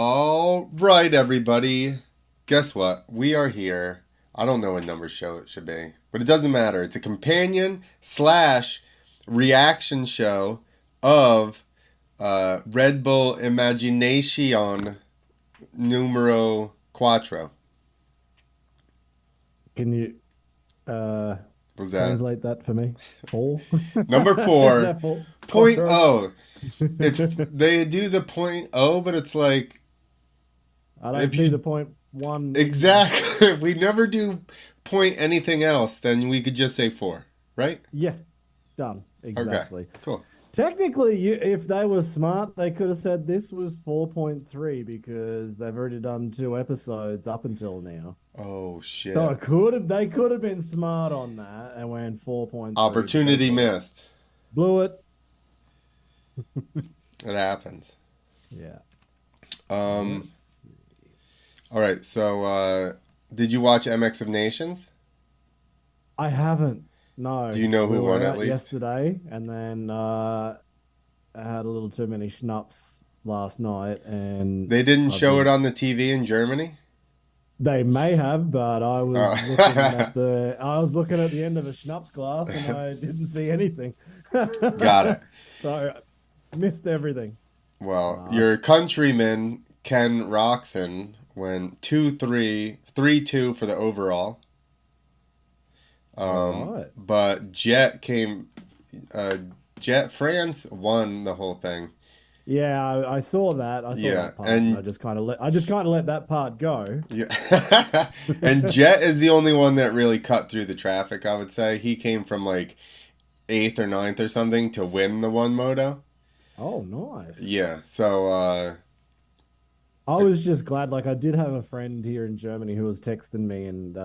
All right, everybody. Guess what? We are here. I don't know what number show it should be, but it doesn't matter. It's a companion slash reaction show of Red Bull Imagination numero cuatro. Can you Was that translate that for me? Four? number Is four? that four? Point Quattro? oh. It's they do the point oh, but it's like I don't if see the you point one. exactly if we never do point anything else, then we could just say four, right? Yeah, done. Okay, Exactly. cool. Technically, if they were smart, they could have said this was 4.3 because they've already done two episodes up until now. Oh So shit. they could have been smart on that and went 4.3, but they Opportunity blew it. missed. Blew it. It happens. Yeah. Um, Let's see. all right, so did you watch MX of Nations? I haven't. Do No, you know we who were won at out least? yesterday, and then I had a little too many schnapps last night, and They didn't I've show it been. on the TV in Germany? They may have, but Oh. I was looking at the end of a schnapps glass, and I didn't see anything. Got it. So missed everything. Well, Nah. your countryman Ken Roxon went 2-3, 3-2 for the overall. All right. But uh, Jet France won the whole thing. Yeah, I saw that. I saw Yeah, that part, and and I just kind of let that part go. yeah, and Jet is the only one that really cut through the traffic. I would say he came from like eighth or ninth or something to win the one moto. Oh, nice. Yeah, so I was just glad, like I did have a friend here in Germany who was texting me and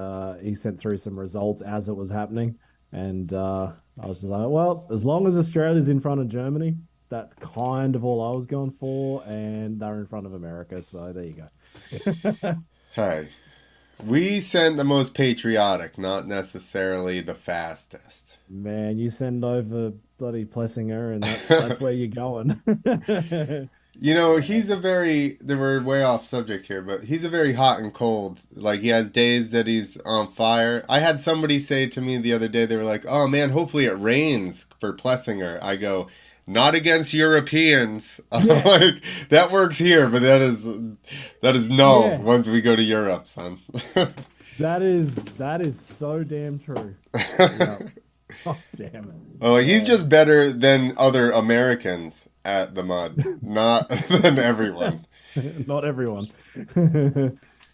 he sent through some results as it was happening. And I was just like, well, as long as Australia's in front of Germany, that's kind of all I was going for. And they're in front of America. So there you go. hey, we sent the most patriotic, not necessarily the fastest. Man, you send over bloody Plessinger and that's where you're going. You know, Yeah. he's a very, they were way off subject here, but he's a very hot and cold. Like, he has days that he's on fire. I had somebody say to me the other day, they were like, oh man, hopefully it rains for Plessinger. I go, not against Europeans. Yeah. Like, that works here, but that is no Yeah. once we go to Europe, son. That is so damn true. Yeah. Oh, damn it. Oh, he's Oh. just better than other Americans at the mud, not than everyone. Not everyone.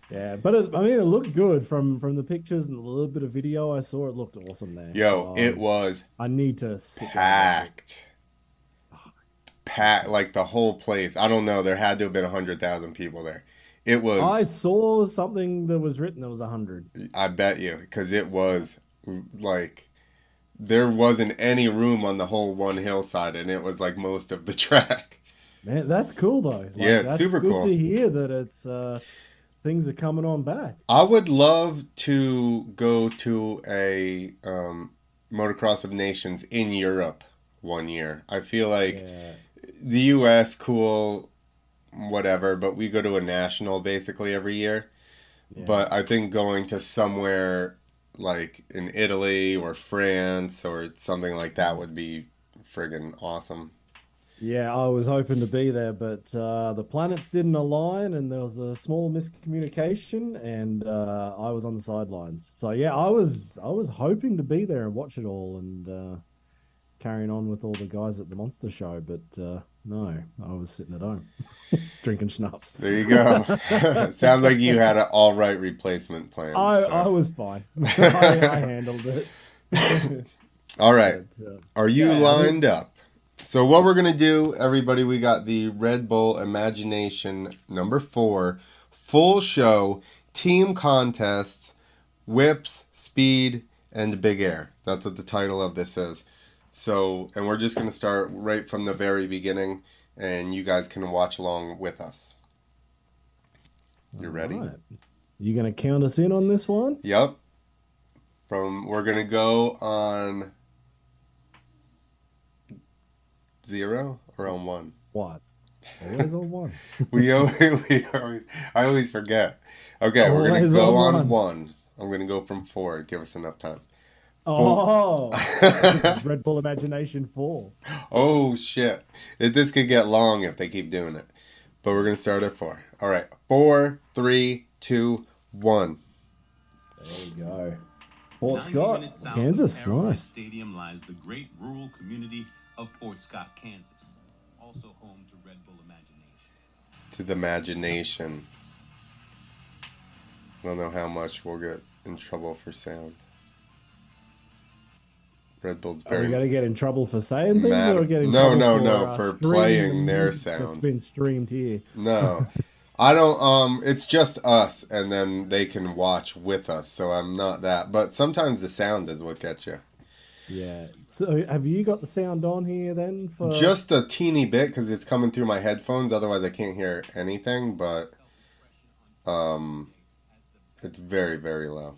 Yeah, but I mean, it looked good from the pictures and a little bit of video I saw. It looked awesome there. Yo, it So was I need to sit down and watch it. packed. Packed, like the whole place. I don't know. There had to have been 100,000 people there. It I was, saw something that was written that was 100. I bet you, because it was like there wasn't any room on the whole one hillside, and it was like most of the track. Man, that's cool though. Yeah, Like it's that's super good cool. to hear that it's things are coming on back. I would love to go to a motocross of nations in Europe one year. I feel like Yeah. the U.S. cool, whatever, but we go to a national basically every year. Yeah. But I think going to somewhere like in Italy or France or something like that would be friggin' awesome. Yeah, I was hoping to be there, but the planets didn't align, and there was a small miscommunication, and I was on the sidelines. So yeah, I was hoping to be there and watch it all, and carrying on with all the guys at the monster show, but no, I was sitting at home drinking schnapps. There you go. Sounds like you had an all right replacement plan. I So, was fine. I handled it. all right. But Are you yeah, I lined mean, up? So what we're gonna do, everybody, we got the Red Bull Imagination number 4 full show team contests, whips, speed, and big air. That's what the title of this is. So, and we're just gonna start right from the very beginning, and you guys can watch along with us. You all ready? right. You gonna count us in on this one? Yep. We're gonna go on 0 or on 1. What? Always on one. I always forget. Okay, we're gonna Always go on on one. one. I'm gonna go from 4. Give us enough time. Four. Oh, this is Red Bull Imagination 4. Oh shit! This could get long if they keep doing it. But we're gonna start at 4. All right, 4, 3, 2, 1. There we go. Fort 90 Scott, minutes south Kansas. of Arrowhead Nice. Stadium lies the great rural community of Fort Scott, Kansas, also home to Red Bull Imagination. To the imagination. I don't know how much we'll get in trouble for sound. Red Bull's Are we very going to get in trouble for saying things, mad. or get in No, trouble for streaming playing the their music that's sound. been streamed here? No. I don't it's just us and then they can watch with us, so I'm not that. But sometimes the sound is what gets you. Yeah. So have you got the sound on here then? For Just a teeny bit because it's coming through my headphones, otherwise I can't hear anything, but it's very, very low.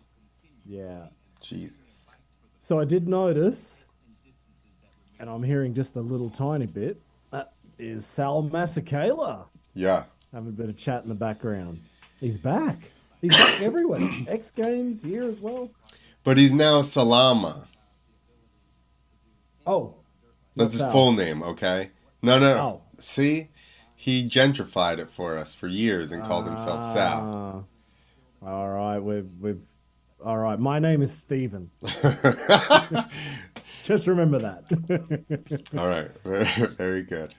Yeah. Jesus. So I did notice, and I'm hearing just a little tiny bit, that is Sal Masekela Yeah. having a bit of chat in the background. He's back. He's back everywhere. X Games here as well. But he's now Salama. Oh. That's his Sal. full name, okay? No. Oh. See? He gentrified it for us for years and called himself Sal. All right, we've all right. My name is Steven. Just remember that. All right. Very, very good.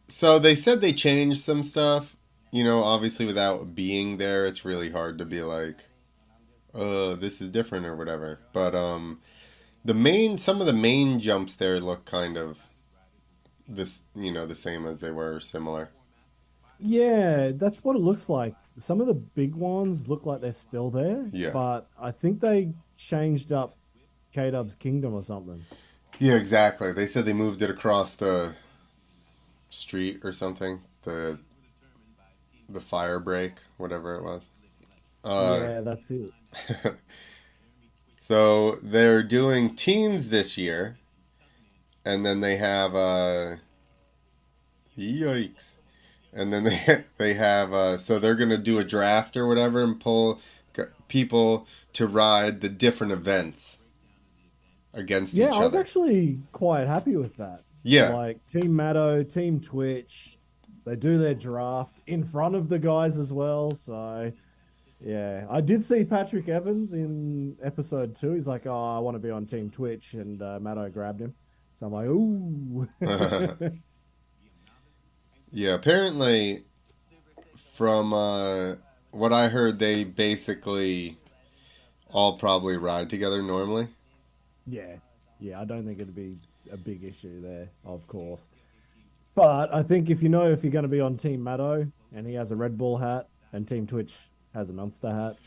So they said they changed some stuff. You know, obviously without being there, it's really hard to be like, this is different or whatever. But some of the main jumps there look kind of the same as they were, similar. Yeah, that's what it looks like. Some of the big ones look like they're still there. Yeah. But I think they changed up K-Dub's Kingdom or something. Yeah, exactly. They said they moved it across the street or something. The fire break, whatever it was. Yeah, that's it. So they're doing teams this year, and then they have yikes, and then they have so they're gonna do a draft or whatever and pull people to ride the different events against each other. Yeah, I was actually quite happy with that. Yeah. Like Team Maddo, Team Twitch, they do their draft in front of the guys as well. So, yeah, I did see Patrick Evans in episode 2. He's like, "Oh, I want to be on Team Twitch," and Maddo grabbed him. So I'm like, "Ooh." Yeah, apparently, from what I heard, they basically all probably ride together normally. Yeah, I don't think it'd be a big issue there, of course. But I think if you're going to be on Team Maddo and he has a Red Bull hat and Team Twitch has a Monster hat,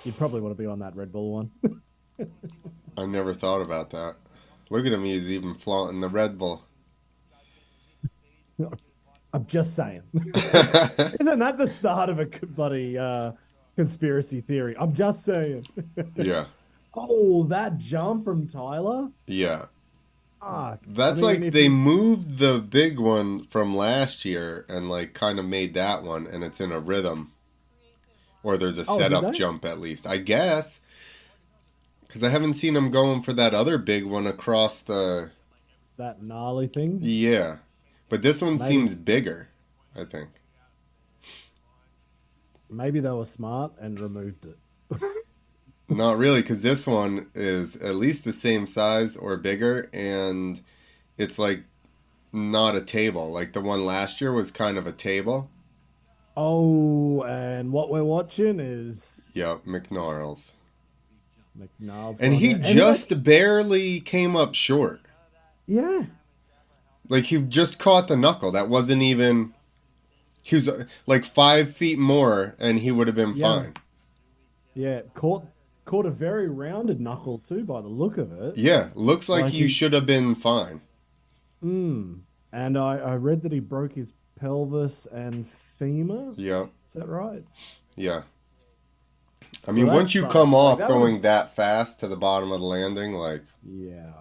you'd probably want to be on that Red Bull one. I never thought about that. Look at him, he's even flaunting the Red Bull. I'm just saying. Isn't that the start of a bloody conspiracy theory? I'm just saying. Yeah. Oh, that jump from Tyler? Yeah. That's I mean, like they moved the big one from last year and like kind of made that one, and it's in a rhythm. Or there's a setup jump at least, I guess. Because I haven't seen him going for that other big one across the... That gnarly thing? Yeah. But this one seems bigger, I think. Maybe they were smart and removed it. Not really, because this one is at least the same size or bigger, and it's like not a table. Like the one last year was kind of a table. Oh, and what we're watching is... Yep, McNarls. And he just barely came up short. Yeah. Like he just caught the knuckle. That wasn't even... He was like 5 feet more, and he would have been fine. Yeah, caught a very rounded knuckle too, by the look of it. Yeah, looks like you should have been fine. And I read that he broke his pelvis and femur. Yeah. Is that right? Yeah. I mean, once you come off going that fast to the bottom of the landing, like... Yeah.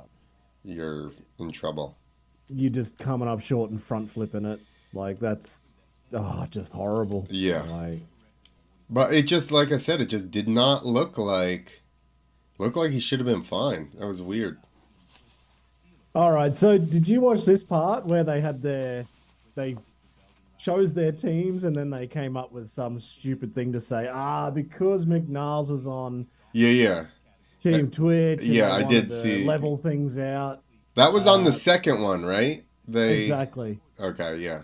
You're in trouble. you just coming up short and front flipping it. Like that's just horrible. Yeah. Like, But it just, like I said, it just did not look like he should have been fine. That was weird. all right. So did you watch this part where they chose their teams and then they came up with some stupid thing to say, because McNiles was on Yeah. Team Twitch. And yeah, they I wanted did to see. level things out. That was on the second one, right? Exactly. Okay, yeah.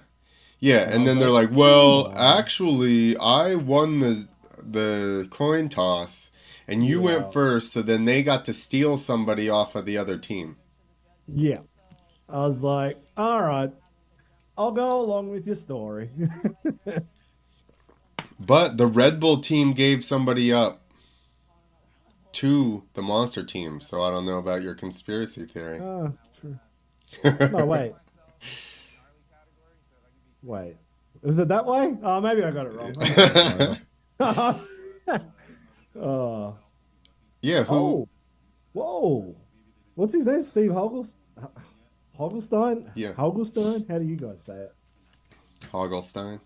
Yeah, And and I then was they're like, like, "Well, "Come on." actually, I won the coin toss and you Yeah. went first, so then they got to steal somebody off of the other team." Yeah. I was like, all right, I'll go along with your story. But the Red Bull team gave somebody up to the monster team, so I don't know about your conspiracy theory. True. No, wait. Wait. Is it that way? Oh, maybe I got it wrong. Oh. Yeah, who? Oh. Whoa. What's his name? Steve Hogelstein? Yeah. Hogelstein? How do you guys say it? Hogelstein.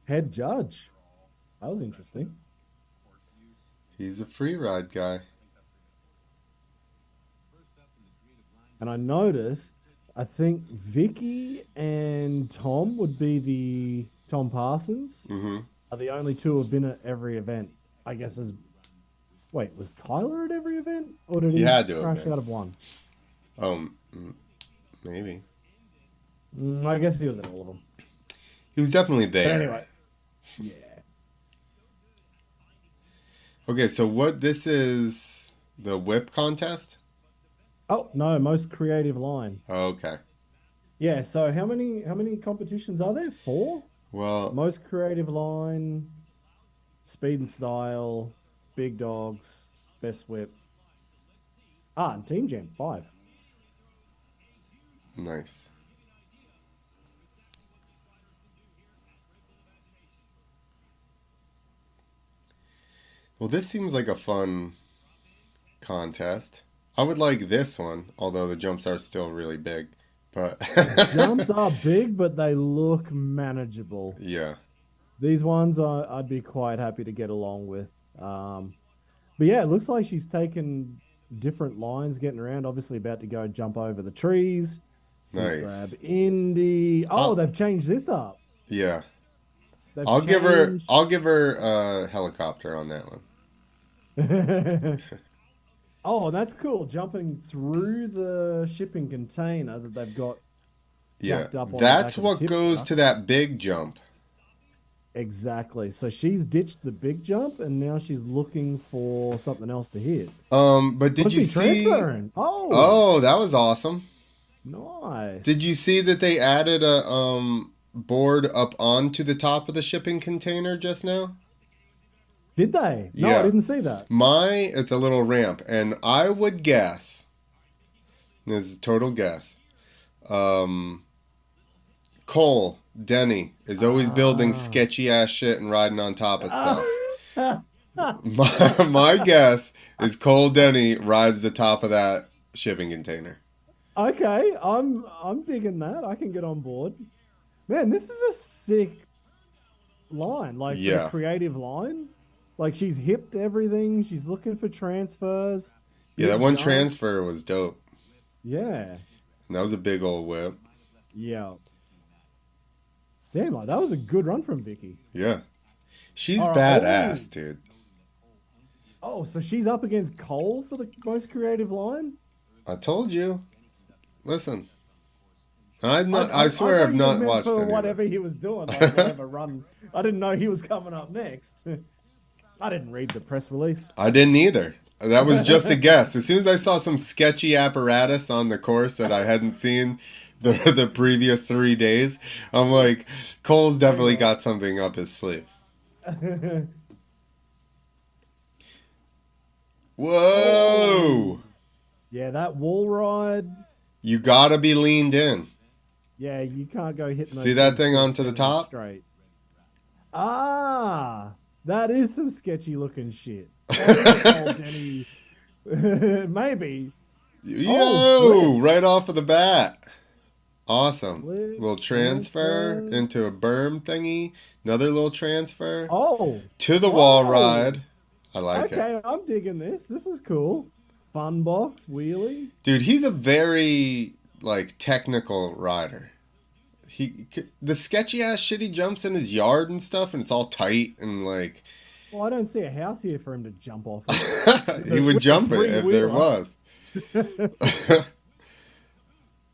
Head judge. That was interesting. He's a free ride guy. And I noticed, I think Vicki and Tom would be the Tom Parsons Mm-hmm. are the only two who have been at every event. I guess wait, was Tyler at every event? Or did he had to have crash been. out of one? Maybe. I guess he was at all of them. He was definitely But there. anyway. Yeah. Okay, so this is the whip contest? Oh, no, most creative line. Oh, okay. Yeah, so how many competitions are there? 4? Well, Most creative line, speed and style, big dogs, best whip. And team jam 5. nice. Well, this seems like a fun contest. I would like this one, although the jumps are still really big. But Jumps are big, but they look manageable. yeah. These ones I'd be quite happy to get along with. But yeah, it looks like she's taken different lines getting around. Obviously about to go jump over the trees. Nice. Grab Indy. Oh, Oh. they've changed this up. Yeah. They've I'll give her changed- a helicopter on that one. Oh, that's cool. Jumping through the shipping container that they've got. Yeah. Jacked up on the That's back of the what tip goes truck. to that big jump. Exactly. So she's ditched the big jump and now she's looking for something else to hit. But did What's you he see? transferring? Oh, Oh, that was awesome. nice. Did you see that they added a board up onto the top of the shipping container just now? Did they? No, Yeah. I didn't see that. It's a little ramp, and I would guess, this is a total guess, Kohl Denney is always building sketchy ass shit and riding on top of stuff. My guess is Kohl Denney rides the top of that shipping container. Okay, I'm digging that. I can get on board. Man, this is a sick line. Like for Yeah. the creative line. Like she's hipped everything. She's looking for transfers. Yeah, that Big one jumps. transfer was dope. Yeah. And that was a big old whip. Yeah. Damn, like that was a good run from Vicki. Yeah. She's All right. badass, dude. Oh, so she's up against Cole for the most creative line? I told you. Listen. I swear thought I've you not meant watched for any of whatever this. he was doing, like whatever run. I didn't know he was coming up next. I didn't read the press release. I didn't either. That was just a guess. As soon as I saw some sketchy apparatus on the course that I hadn't seen the previous 3 days, I'm like, Cole's definitely got something up his sleeve. Whoa! Yeah, that wall ride. You gotta be leaned in. Yeah, you can't go hitting those See that things thing full onto the 70 top? straight. Ah, that is some sketchy looking shit. That is a Kohl Denney. Maybe. Yo, flip. right off of the bat. Awesome. Flip, Little transfer into a berm thingy. Another little transfer. Oh. To the wall ride. I like it. Okay, I'm digging this. This is cool. Fun box, wheelie. Dude, he's a very, like, technical rider. The sketchy ass shit he jumps in his yard and stuff, and it's all tight and like. Well, I don't see a house here for him to jump off. He would jump it if there was.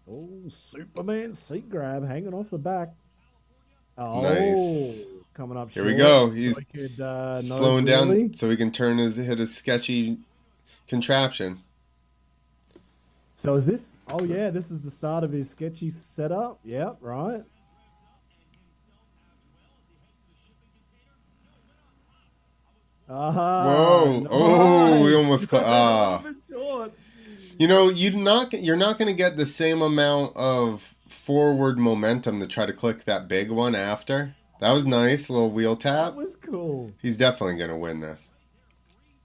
Oh, Superman seat grab hanging off the back. Oh, Nice. Coming up. Here we go. So He's he could, slowing down wheelie. so he can hit his sketchy contraption. So is this? Oh yeah, this is the start of his sketchy setup. Yep, right. Whoa! Nice. Oh, we almost Short. You know, you're not going to get the same amount of forward momentum to try to click that big one after. That was nice, little wheel tap. That was cool. He's definitely going to win this.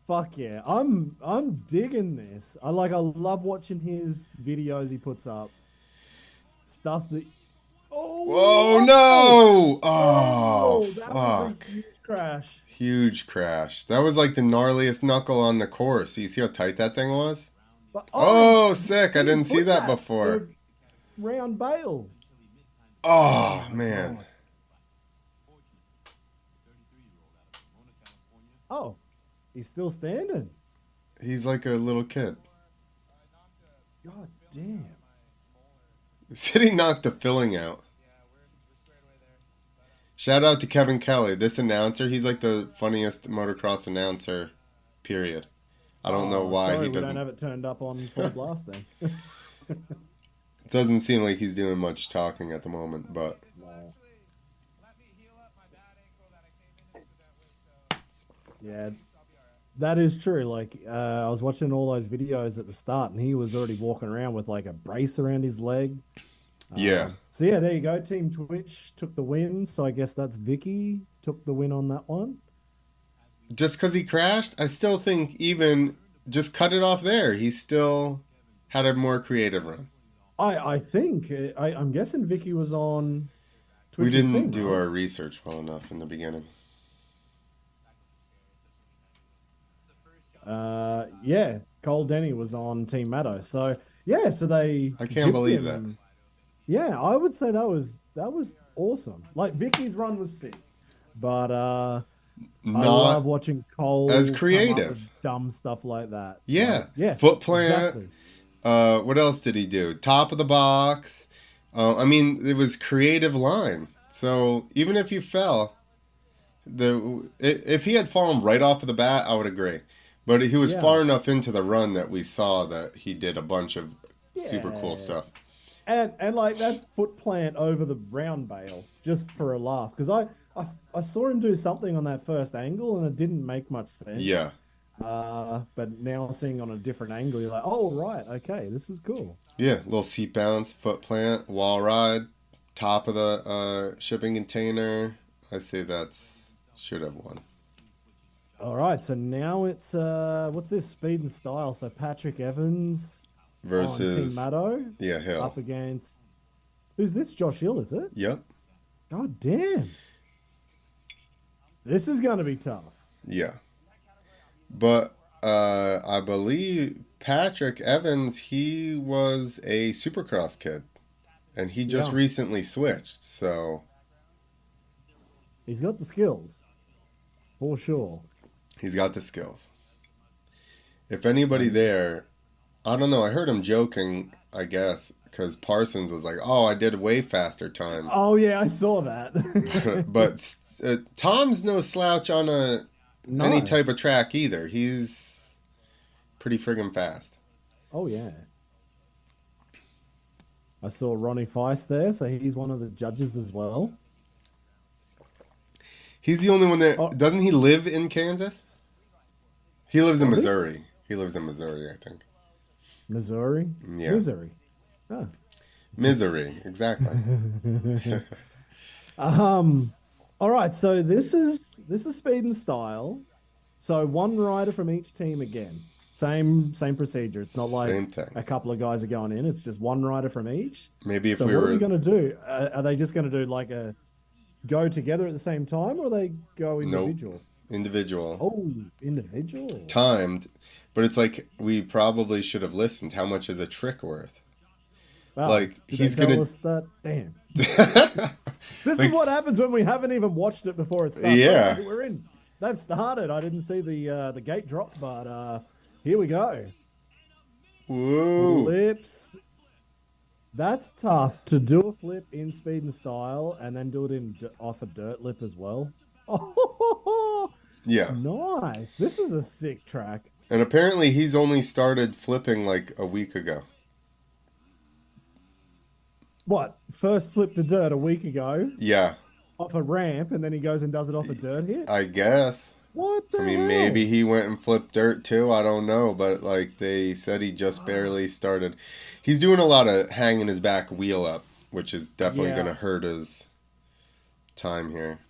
Fuck yeah. I'm digging this. I love watching his videos he puts up. Stuff that Oh no! Oh, that was fuck. a huge crash. Huge crash. That was like the gnarliest knuckle on the course. You see how tight that thing was? But, Oh, sick. I didn't he see put that before. Round bail. Oh, man. Oh, he's still standing. He's like a little kid. God damn. City knocked the filling out. Shout out to Kevin Kelly, this announcer. He's like the funniest motocross announcer, period. I don't know why sorry, he we doesn't. don't have it turned up on full blast then. It doesn't seem like he's doing much talking at the moment, but Yeah, that is true. Like, I was watching all those videos at the start, and he was already walking around with like a brace around his leg. yeah. So yeah, there you go. Team Twitch took the win. So I guess that's Vicki took the win on that one. Just because he crashed, I still think even just cut it off there. He still had a more creative run. I think I'm guessing Vicki was on Twitch's We didn't thing, do right? our research well enough in the beginning. Yeah, Kohl Denney was on Team Maddo. So yeah, so they I can't gypped believe him. Yeah, I would say that was awesome. Like Vicky's run was sick, but I love watching Kohl as come up creative. with dumb stuff like that. Yeah. Like, yeah, Foot plant. exactly. What else did he do? Top of the box. I mean, it was creative line. So even if you fell, if he had fallen right off of the bat, I would agree. But he was far enough into the run that we saw that he did a bunch of super cool stuff. And like that foot plant over the round bail just for a laugh, because I saw him do something on that first angle and it didn't make much sense. Yeah. But now seeing on a different angle, you're like, oh right, okay, this is cool. Yeah, little seat bounce, foot plant, wall ride, top of the shipping container. I say that's should have won. All right, so now it's what's this, speed and style? So Patrick Evans Versus on Team Maddo, yeah, Hill. up against who's this? Josh Hill, is it? Yep. God damn, this is gonna be tough. Yeah. But I believe Patrick Evans, he was a Supercross kid. And he just recently switched, so He's got the skills, for sure. he's got the skills. If anybody there, I don't know, I heard him joking, I guess, because Parsons was like, oh, I did a way faster time. Oh yeah, I saw that. But Tom's no slouch on any type of track either. He's pretty friggin' fast. Oh yeah. I saw Ronnie Feist there, so he's one of the judges as well. He's the only one that doesn't he live in Kansas? He lives in Missouri. He lives in Missouri, I think. Missouri? Yeah. Missouri. Oh. Misery, exactly. All right, so this is speed and style. So one rider from each team again. Same procedure. It's not like Same thing. a couple of guys are going in. It's just one rider from each. Maybe if So we what were are we going to do? Are they just going to do like a go together at the same time, or they go individual? Individual. Oh, individual. Timed, but it's like we probably should have listened. How much is a trick worth? Wow. Like Did he's they tell gonna. us that? Damn. This is what happens when we haven't even watched it before it starts. Yeah. Oh, we're in. They've started. I didn't see the gate drop, but here we go. Woo! Flips. That's tough to do a flip in speed and style, and then do it off a dirt lip as well. Oh, Yeah. nice. This is a sick track. And apparently he's only started flipping like a week ago. What? First flip to dirt a week ago Yeah, off a ramp, and then he goes and does it off a dirt hit? I guess. What the I mean, hell? maybe he went and flipped dirt too. I don't know, but like they said, he just barely started. He's doing a lot of hanging his back wheel up, which is definitely going to hurt his time here.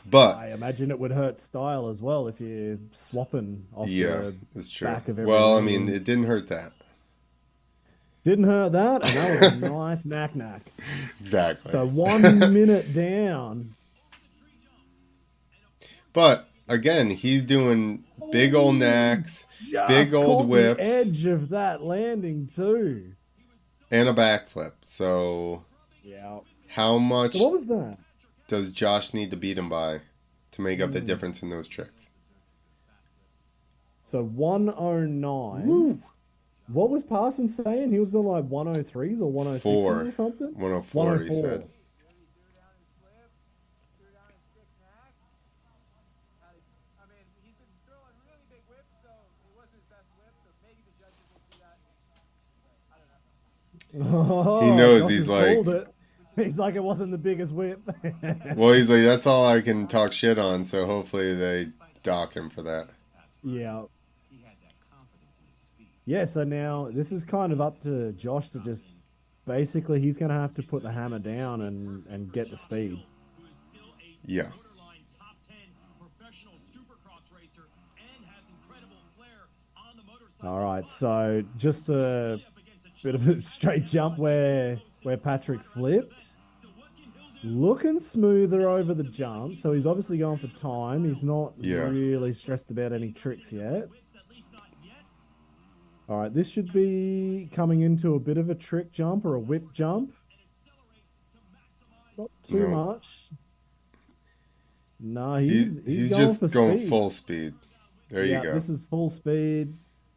But I imagine it would hurt style as well if you're swapping off the it's true. back of every Well, I lane. mean, it didn't hurt that. Didn't hurt that, and that was a nice knack. Exactly. So 1 minute down. But again, he's doing big old knacks, big old caught whips, the edge of that landing too. and a backflip. So Yeah. how much So what was that? does Josh need to beat him by to make up the difference in those tricks? So 109. Woo. What was Parsons saying? He was doing like 103s or 106s or something? 104, he said. Oh, He knows, Josh he's has like- called it. He's like, it wasn't the biggest whip. Well, he's like, that's all I can talk shit on, so hopefully they dock him for that. Yeah. Yeah, so now this is kind of up to Josh to just basically he's going to have to put the hammer down and get the speed. Yeah. All right, so just a bit of a straight jump where Patrick flipped. Looking smoother over the jump, so he's obviously going for time. He's not really stressed about any tricks yet. All right, this should be coming into a bit of a trick jump or a whip jump. Not too much. No, he's going just for going speed. full speed. There you go. This is full speed.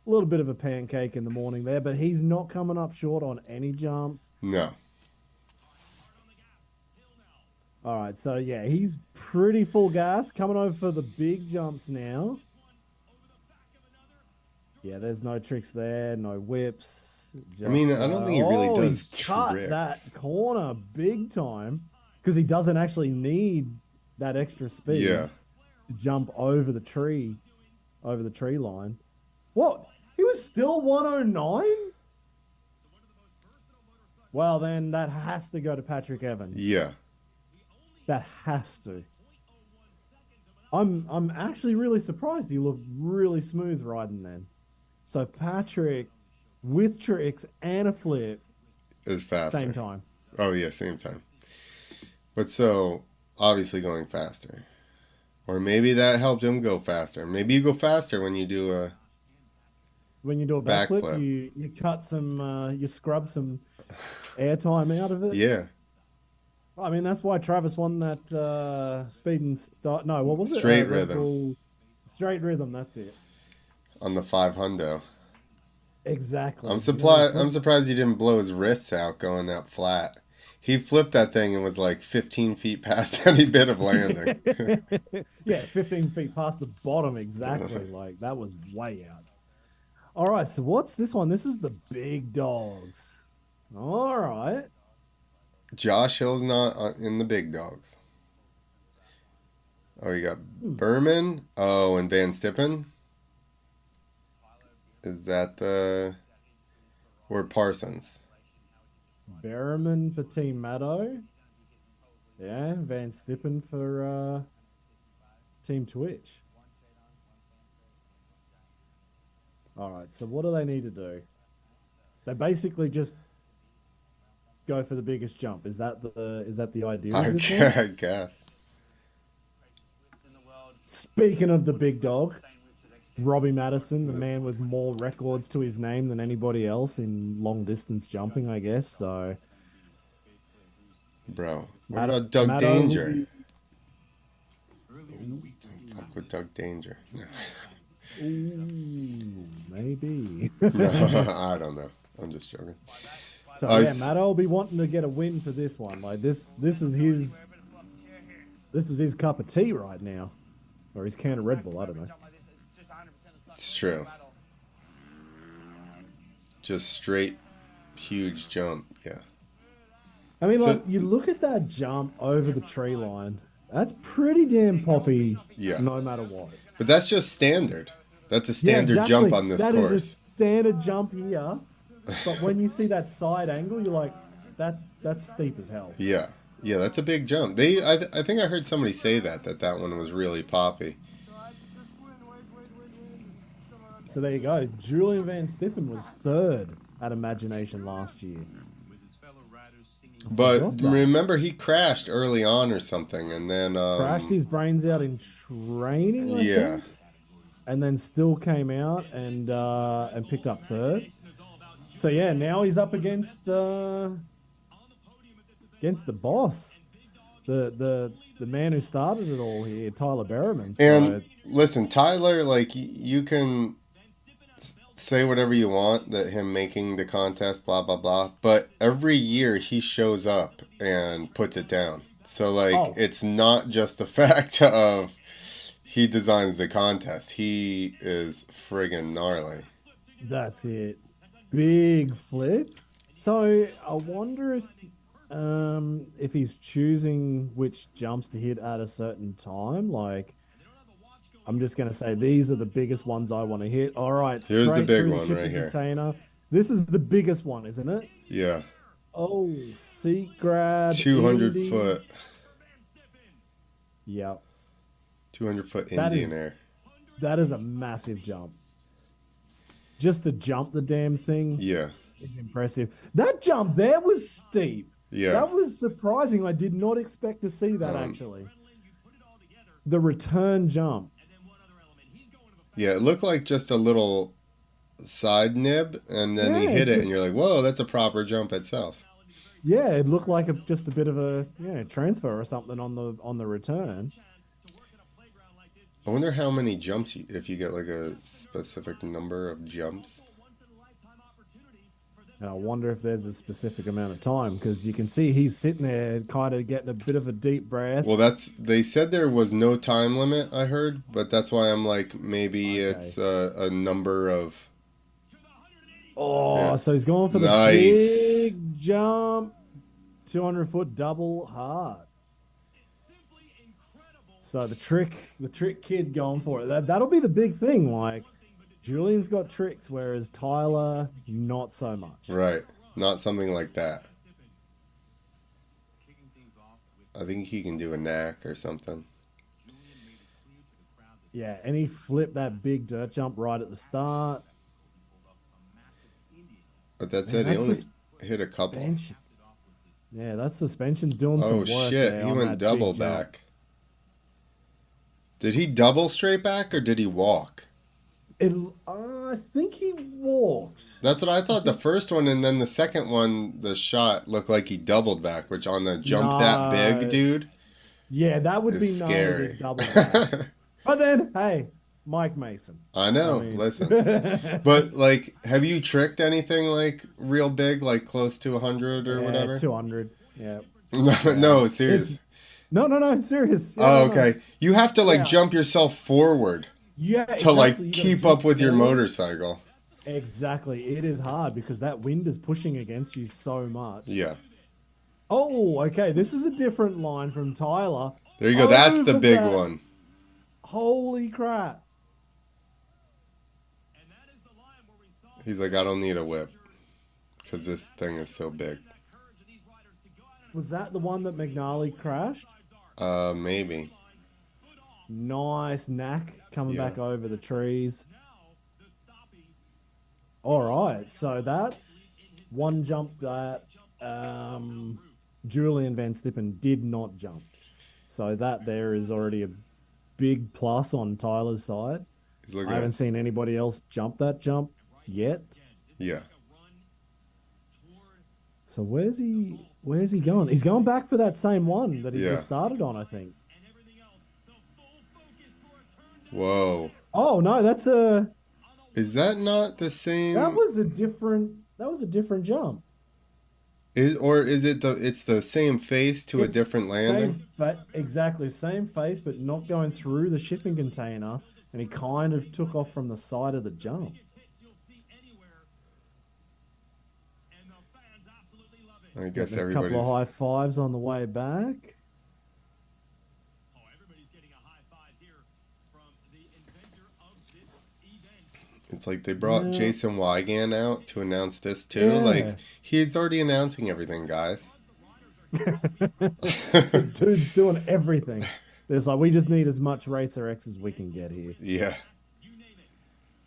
A little bit of a pancake in the morning there, but he's not coming up short on any jumps. No. All right, so yeah, he's pretty full gas. Coming over for the big jumps now. Yeah, there's no tricks there, no whips. I mean, I don't think he really does he's cut tricks. that corner big time because he doesn't actually need that extra speed to jump over the tree line. What? He was still 109? Well, then that has to go to Patrick Evans. Yeah. That has to. I'm actually really surprised he looked really smooth riding then. So Patrick with tricks and a flip Is faster. same time. Oh, yeah, same time. But so, obviously going faster. Or maybe that helped him go faster. Maybe you go faster when you do a... When you do a backflip, you cut some, you scrub some airtime out of it. Yeah. I mean, that's why Travis won that speed and start. No, what was it? Straight Red rhythm. Bull Straight rhythm, that's it. On the 500. Exactly. I'm surprised he didn't blow his wrists out going that flat. He flipped that thing and was like 15 feet past any bit of landing. Yeah, 15 feet past the bottom, exactly. Like, that was way out. All right, so what's this one? This is the big dogs. All right. Josh Hill's not in the big dogs. Oh, you got Bereman. Oh, and Vanstippen. Is that the... Or Parsons? Bereman for Team Maddo. Yeah, Vanstippen for Team Twitch. All right. So what do they need to do? They basically just go for the biggest jump. Is that the idea of this one? I guess. Speaking of the big dog, Robbie Madison, the man with more records to his name than anybody else in long distance jumping, I guess. So, Bro, what about Doug Danger? Don't fuck with Doug Danger. Ooh, maybe. No, I don't know. I'm just joking. So yeah, Maddo will be wanting to get a win for this one. Like this is his cup of tea right now, or his can of Red Bull. I don't know. It's true. Just straight, huge jump. Yeah. I mean, like you look at that jump over the tree line. That's pretty damn poppy. Yeah. No matter what. But that's just standard. That's a standard jump on this course. That is a standard jump here. But when you see that side angle, you're like, that's steep as hell. Yeah, yeah, that's a big jump. I think I heard somebody say that one was really poppy. So there you go. Julien Vanstippen was third at Imagination last year. But remember, he crashed early on or something, and then crashed his brains out in training. I think, and then still came out and picked up third. So yeah, now he's up against the boss, the man who started it all here, Tyler Bereman. So, and listen, Tyler, like you can say whatever you want that him making the contest, blah blah blah, but every year he shows up and puts it down. So like it's not just the fact of he designs the contest; he is friggin' gnarly. That's it. Big flip. So I wonder if he's choosing which jumps to hit at a certain time. Like, I'm just gonna say these are the biggest ones I want to hit. All right, here's the big one right here. Container. This is the biggest one, isn't it? Yeah. Oh, seat grab. 200 foot. Yep. 200 foot Indian air. That is a massive jump. Just to jump the damn thing. Yeah. Is impressive. That jump there was steep. Yeah. That was surprising. I did not expect to see that actually. The return jump. Yeah, it looked like just a little side nib, and then he hit it, and you're like, whoa, that's a proper jump itself. Yeah, it looked like just a bit of a transfer or something on the return. I wonder how many jumps, if you get like a specific number of jumps. And I wonder if there's a specific amount of time, because you can see he's sitting there kind of getting a bit of a deep breath. Well, they said there was no time limit, I heard, but that's why I'm like, maybe it's a number of... So he's going for the big jump. 200-foot double hard. So the trick kid going for it. That'll be the big thing. Like, Julian's got tricks, whereas Tyler, not so much. Right. Not something like that. I think he can do a knack or something. Yeah, and he flipped that big dirt jump right at the start. But that's it. He only hit a couple. Yeah, that suspension's doing some work. Oh, shit. He went double back. Did he double straight back, or did he walk? I think he walked. That's what I thought. The first one, and then the second one, the shot looked like he doubled back, which on the jump that big, dude. Yeah, that would be scary. Double back. But then, hey, Mike Mason. I know. Listen, but like, have you tricked anything like real big, like close to 100 or whatever? 200. Yeah. No, serious. No, serious. Yeah, okay. You have to like jump yourself forward. Yeah, to like keep up with your motorcycle. Exactly. It is hard because that wind is pushing against you so much. Yeah. Oh, okay. This is a different line from Tyler. There you go. That's the big one. Holy crap. He's like, I don't need a whip because this thing is so big. Was that the one that McNally crashed? Maybe. Nice knack coming back over the trees. All right, so that's one jump that Julien Vanstippen did not jump. So that there is already a big plus on Tyler's side. He's looking I haven't at, seen anybody else jump that jump yet. yeah. So where's he going? He's going back for that same one that he Yeah. just started on, I think. Whoa. Oh no, Is that not the same? that was a different jump. Is it it's the same face to a It's different landing? Exactly, same face, but not going through the shipping container, and he kind of took off from the side of the jump. I guess Getting a everybody's. couple of high fives on the way back. It's like they brought Yeah. Jason Wygant out to announce this too. Yeah. Like he's already announcing everything, guys. Dude's doing everything. There's like, we just need as much Racer X as we can get here. Yeah.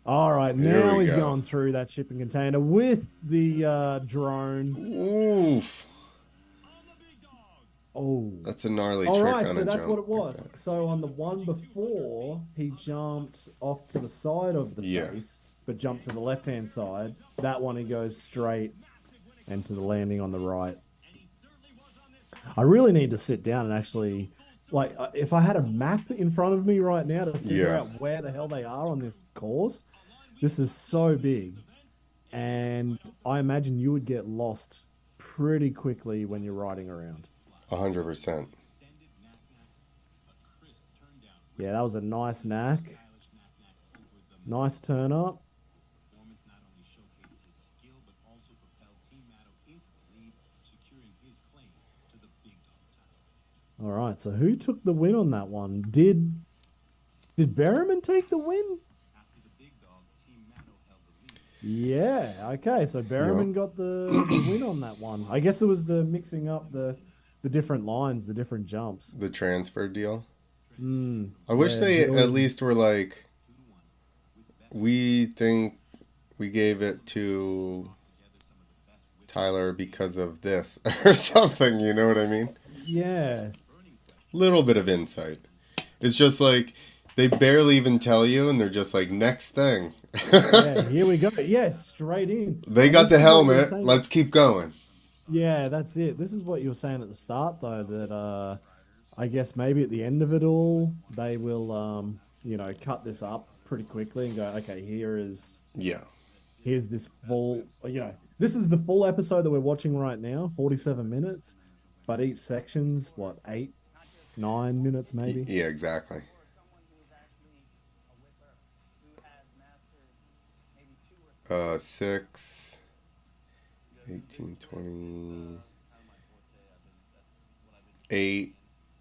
All right, Here now we he's go. going through that shipping container with the drone. Oof. Oh. That's a gnarly All trick right, on so a that's jump what it like was. that. So on the one before, he jumped off to the side of the Yeah. face, but jumped to the left-hand side. That one, he goes straight and to the landing on the right. I really need to sit down and actually, like, if I had a map in front of me right now to figure Yeah. out where the hell they are on this course, this is so big. And I imagine you would get lost pretty quickly when you're riding around. 100%. Yeah, that was a nice knack. Nice turn up. All right, so who took the win on that one? Did Bereman take the win? Yeah, okay, so Bereman got the win on that one. I guess it was the mixing up the different lines, the different jumps. The transfer deal. Mm, I wish yeah, they at Julien- least were like, we think we gave it to Tyler because of this or something. You know what I mean? Yeah. Little bit of insight. It's just like they barely even tell you, and they're just like, next thing. Yeah, here we go. Yeah, straight in. They And got this the is what you were helmet. saying. Let's keep going. Yeah, that's it. This is what you were saying at the start, though, that I guess maybe at the end of it all, they will, cut this up pretty quickly and go, okay, here's this full, this is the full episode that we're watching right now, 47 minutes, but each section's, 8, 9 minutes maybe? Yeah, exactly. 6, 18, 20, 8.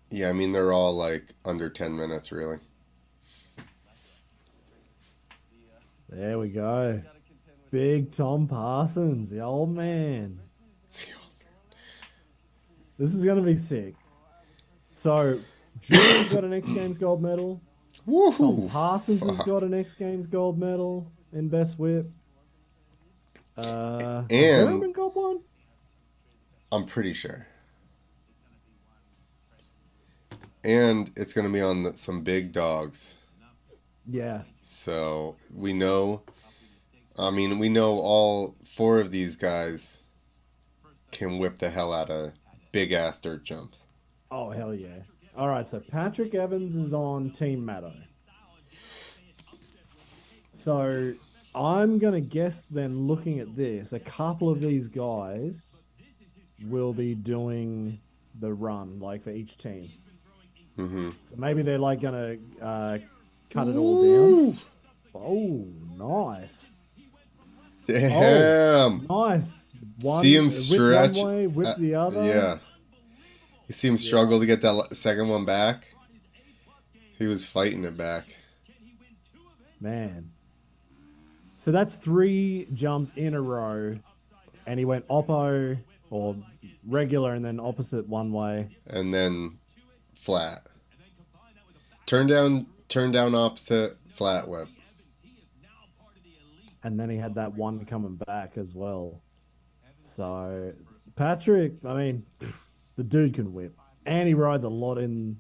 Yeah, I mean, they're all like under 10 minutes, really. There we go. Big Tom Parsons, the old man. This is going to be sick. So, Julian's got an X Games gold medal. Tom Woohoo! Parsons has Fuck. got an X Games gold medal in Best Whip. And- Bereman got one? I'm pretty sure. And it's going to be on some big dogs. Yeah. So we know all 4 of these guys can whip the hell out of big ass dirt jumps. Oh, hell yeah. All right, so Patrick Evans is on Team Maddo. So I'm going to guess then, looking at this, a couple of these guys will be doing the run, like for each team. Mm-hmm. So maybe they're like going to cut it all down. Oh, nice. Damn. Nice. One, See him whip stretch. one way, whip the other. Yeah. You see him struggle to get that second one back. He was fighting it back. Man. So that's 3 jumps in a row. And he went oppo or regular and then opposite one way. And then flat. Turn down opposite, flat whip. and then he had that one coming back as well. So Patrick, I mean, the dude can whip, and he rides a lot in.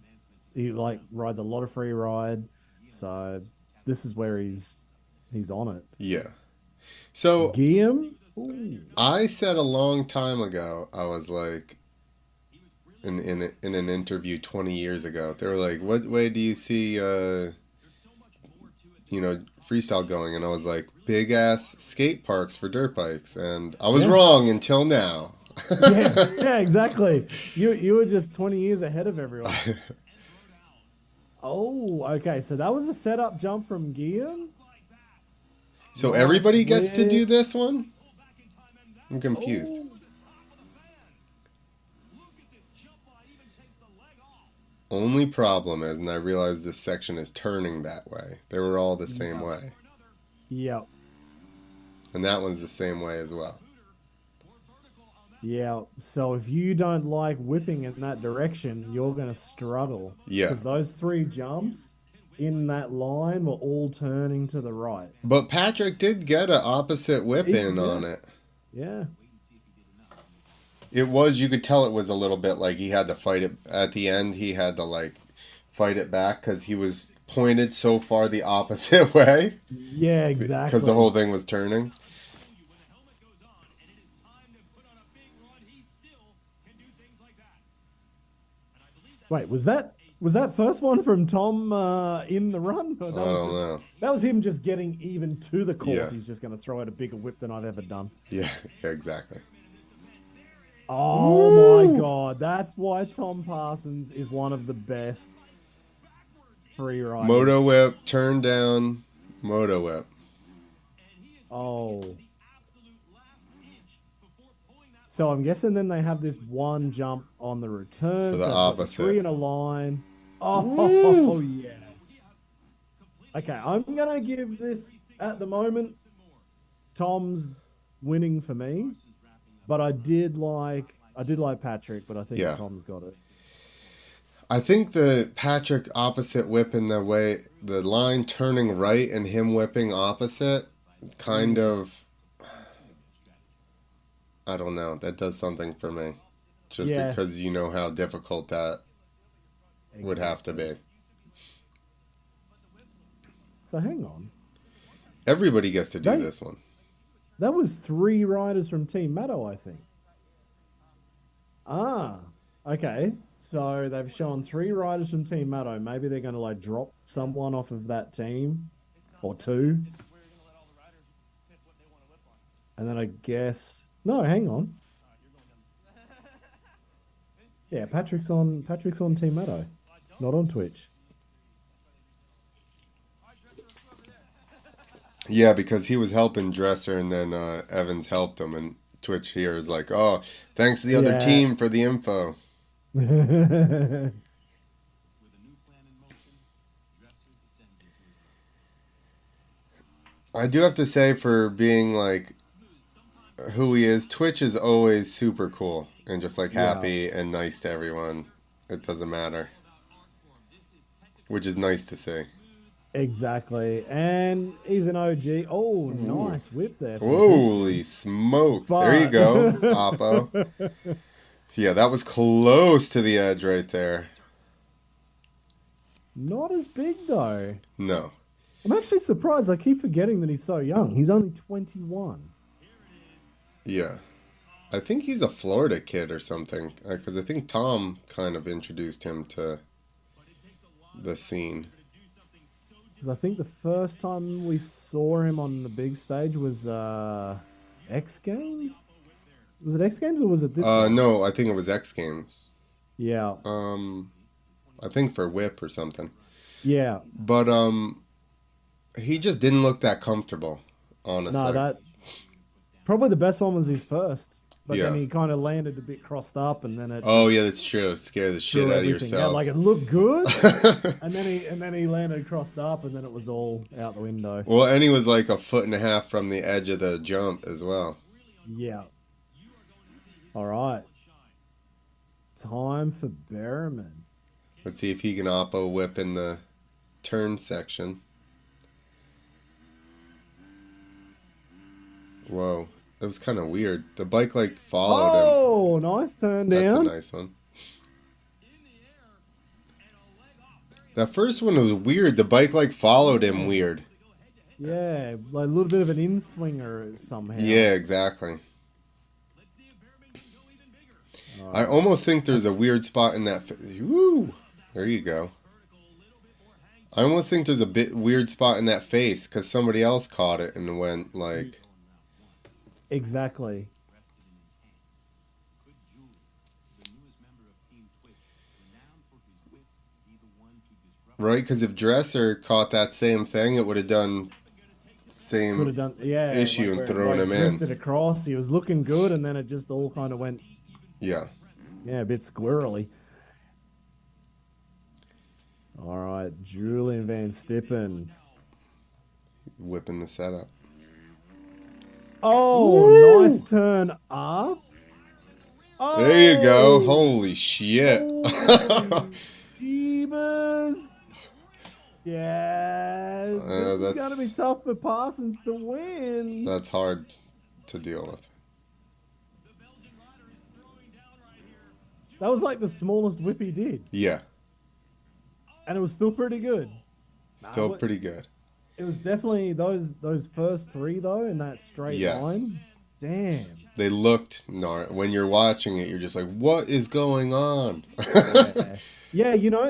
He like rides a lot of free ride, so this is where he's on it. Yeah. So Guillem, ooh, I said a long time ago, I was like, in an interview 20 years ago, they were like, "What way do you see, freestyle going?" And I was like, "Big ass skate parks for dirt bikes," and I was Yeah. wrong until now. yeah, exactly. You were just 20 years ahead of everyone. Oh, okay. So that was a setup jump from Guillem. So Nice everybody gets to whip. do this one? I'm confused. Oh, Only problem is, and I realize this section is turning that way. They were all the same Yeah. way. yeah, And that one's the same way as well. yeah. So if you don't like whipping in that direction, you're gonna struggle. Yeah. Because those three jumps in that line were all turning to the right. But Patrick did get an opposite whip in Yeah. on it. Yeah. It was, you could tell it was a little bit like he had to fight it. At the end, he had to like fight it back because he was pointed so far the opposite way. Yeah, exactly. Because the whole thing was turning. Wait, was that first one from Tom in the run? Or I that don't was just- know. That was him just getting even to the course. Yeah. He's just going to throw out a bigger whip than I've ever done. Yeah, exactly. Oh my God. That's why Tom Parsons is one of the best free riders. Moto whip, turn down, moto whip. Oh. So I'm guessing then they have this one jump on the return. For the so they've got opposite. three in a line. Oh, yeah. Okay, I'm going to give this, at the moment, Tom's winning for me. But I did like Patrick, but I think Yeah. Tom's got it. I think the Patrick opposite whip in the way, the line turning right and him whipping opposite, kind of, I don't know, that does something for me. Just Yeah. because you know how difficult that would have to be. So hang on. Everybody gets to do They- this one. That was 3 riders from Team Maddo, I think. Ah, okay. So they've shown 3 riders from Team Maddo. Maybe they're going to like drop someone off of that team or 2. And then I guess no, hang on. Yeah, Patrick's on Team Maddo, not on Twitch. Yeah, because he was helping Dresser and then Evans helped him, and Twitch here is like, oh, thanks to the other Yeah. team for the info. With a new plan in motion, Dresser descends into his role. I do have to say, for being like who he is, Twitch is always super cool and just like happy and nice to everyone. It doesn't matter, which is nice to see. Exactly. And he's an OG. Oh, nice whip there. from Holy smokes. There you go, Oppo. Yeah, that was close to the edge right there. Not as big though. No. I'm actually surprised. I keep forgetting that he's so young. He's only 21. Yeah. I think he's a Florida kid or something. Because I think Tom kind of introduced him to the scene. Because I think the first time we saw him on the big stage was X Games. Was it X Games or was it this? one? No, I think it was X Games. Yeah. I think for Whip or something. Yeah. But he just didn't look that comfortable, honestly. No, that probably the best one was his first. But then Yeah. he kind of landed a bit crossed up, and then it Oh yeah, that's true. Scare the shit threw out of everything yourself. out. Like it looked good, and then he landed crossed up, and then it was all out the window. Well, and he was like a foot and a half from the edge of the jump as well. Yeah. All right. Time for Bereman. Let's see if he can oppo whip in the turn section. Whoa. That was kind of weird. The bike, like, followed him. Oh, nice turn That's a down. nice one. That first one was weird. The bike, like, followed him weird. Yeah, like a little bit of an in-swinger somehow. Yeah, exactly. All I right. almost think there's a weird spot in that. Woo! There you go. I almost think there's a bit weird spot in that face because somebody else caught it and went like. Exactly. Could Julien, the newest member of Team Twitch, renowned for his wits, be the one to disrupt? Right, because if Dresser caught that same thing, it would have done Could same have done, yeah. issue like and where it, thrown him in. drifted across. He was looking good, and then it just all kind of went, Yeah. yeah, a bit squirrely. All right, Julien Vanstippen. Whipping the setup. Oh, Woo! nice turn up. Oh, There you go. Holy shit. Jeebus. Yeah, this is that's- going to be tough for Parsons to win. That's hard to deal with. That was like the smallest whip he did, Yeah. and it was still pretty good. Still Nah, pretty good. It was definitely those first three though in that straight Yes. line. Damn. They looked when you're watching it, you're just like, what is going on? Yeah. Yeah, you know,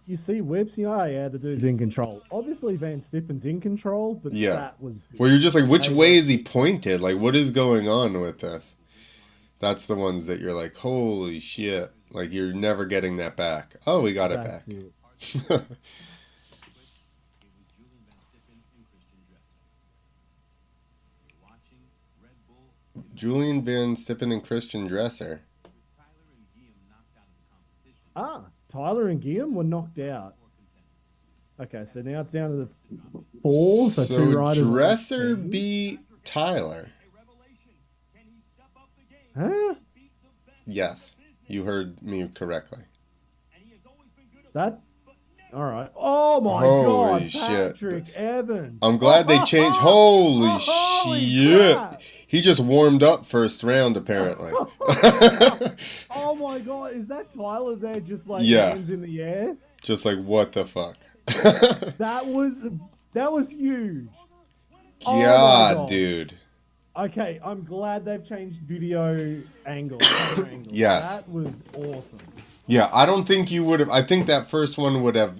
you see whips, you know, yeah, the dude's in control. Obviously Vanstippen's in control, but Yeah. that was big. Where you're just like, which I- way is he pointed? Like, what is going on with this? That's the ones that you're like, holy shit. Like, you're never getting that back. Oh, we got it back. That's it. It was Julien Vanstippen and Christian Dresser. You're watching Red Bull. Julien Vanstippen and Christian Dresser. Tyler and Guillem knocked out of the competition. Tyler and Guillem were knocked out. Okay, so now it's down to the 4, so 2 riders. Dresser beat Tyler. Huh? Yes, you heard me correctly. That. All right. Oh my Holy God, shit. Patrick Evans. I'm glad they changed. Holy Holy shit. crap. He just warmed up first round, apparently. Oh my God, is that Tyler there just like Yeah. hands in the air? Just like, what the fuck? That was huge. Oh my God, God. dude. Okay, I'm glad they've changed video angle. camera angle. Yes. That was awesome. Yeah, I don't think you would have. I think that first one would have.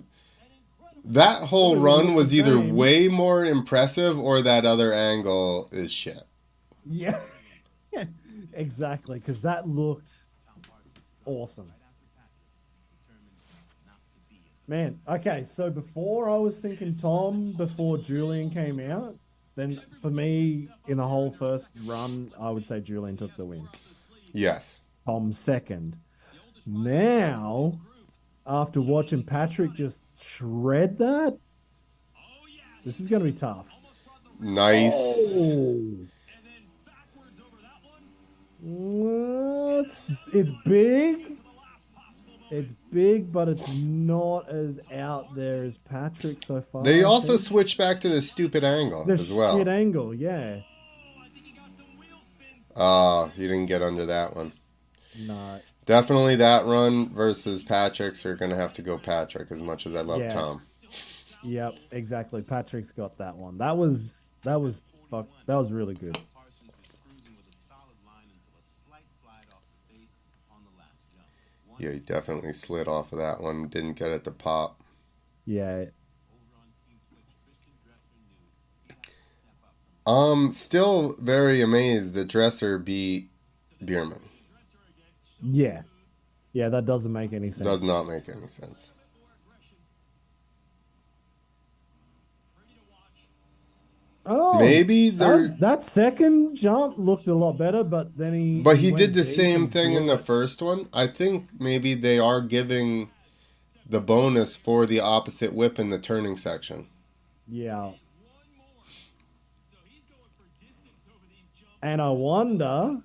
That whole Probably run looked was the either same. way more impressive or that other angle is shit. Yeah. Exactly, because that looked awesome. Man, okay, so before I was thinking Tom, before Julien came out, then for me, in the whole first run, I would say Julien took the win. Yes. Tom second. Now, after watching Patrick just shred that, this is going to be tough. Nice. Oh. It's big. It's big, but it's not as out there as Patrick so far. They I also think. switched back to the stupid angle The as well. shit angle, yeah. Oh, you didn't get under that one. No. Definitely that run versus Patrick's are going to have to go Patrick as much as I love Yeah. Tom. Yep, exactly. Patrick's got that one. That was really good. Parsons was cruising with a solid line until a slight slide off the base on the last jump. Yeah, he definitely slid off of that one. Didn't get it to pop. Yeah. Over on Team Twitch, Christian Dresser knew he had to step up from Still very amazed that Dresser beat Bereman. Yeah. Yeah, that doesn't make any sense. Does not make any sense. Oh, Maybe they're. that second jump looked a lot better, but then he. But he went did the deep same and thing in blew the it. first one. I think maybe they are giving the bonus for the opposite whip in the turning section. Yeah. And I wonder,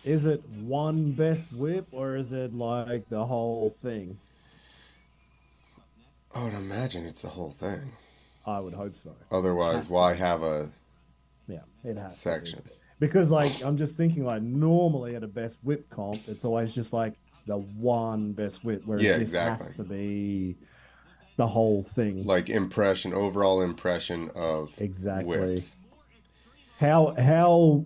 is it one best whip or is it like the whole thing? I would imagine it's the whole thing. I would hope so. Otherwise, why have a Yeah, it has section. to be. Because like I'm just thinking like normally at a best whip comp, it's always just like the one best whip, whereas Yeah, this exactly. has to be the whole thing. Like overall impression of Exactly. whips. How Nice.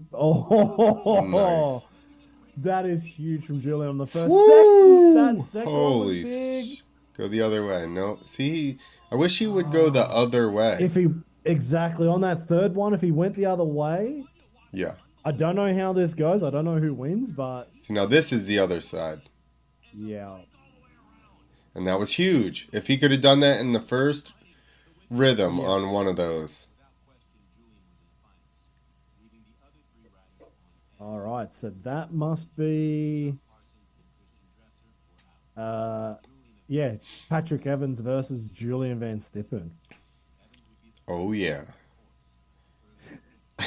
that is huge from Julien on the first. Woo! That second one was Holy big. Go the other way. No, see, I wish he would go the other way. If he exactly on that third one, if he went the other way, Yeah. I don't know how this goes. I don't know who wins, but See, now this is the other side. yeah. And that was huge. If he could have done that in the first rhythm Yeah. on one of those. All right, so that must be yeah, Patrick Evans versus Julien Vanstippen. Oh yeah.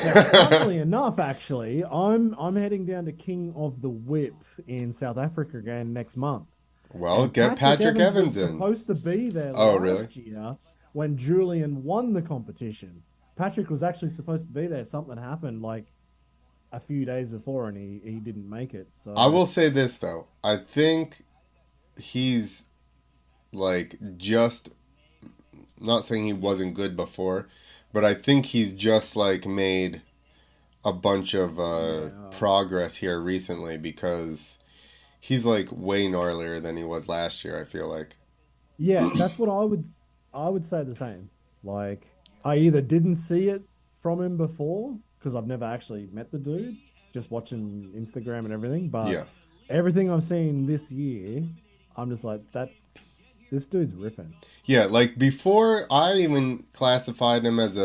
Now, funnily enough, actually, I'm heading down to King of the Whip in South Africa again next month. Well, And get Patrick Evans was in. supposed to be there Oh, last really? year when Julien won the competition. Patrick was actually supposed to be there. Something happened like a few days before, and he didn't make it. So I will say this though. I think he's like just not saying he wasn't good before, but I think he's just like made a bunch of progress here recently because he's like way gnarlier than he was last year, I feel like. yeah, that's what I would say the same. Like I either didn't see it from him before because I've never actually met the dude, just watching Instagram and everything, but Yeah. everything I've seen this year, I'm just like this dude's ripping. Yeah, like before I even classified him as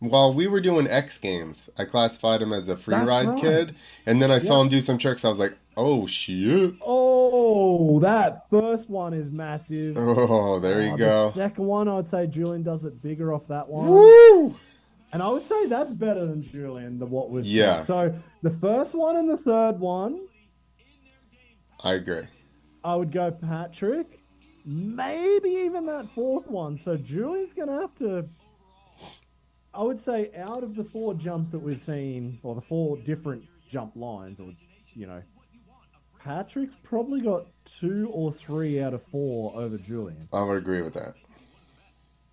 while we were doing X Games, I classified him as a free That's ride right. kid. And then I saw Yeah. him do some tricks. I was like, oh, shit. Oh, that first one is massive. Oh, there you The go. second one, I would say Julien does it bigger off that one. Woo! And I would say that's better than Julien, what we've Yeah. seen. So the first one and the third one, I agree. I would go Patrick. Maybe even that fourth one. So Julien's going to have to, I would say, out of the 4 jumps that we've seen, or the 4 different jump lines, or, Patrick's probably got 2 or 3 out of 4 over Julien. I would agree with that.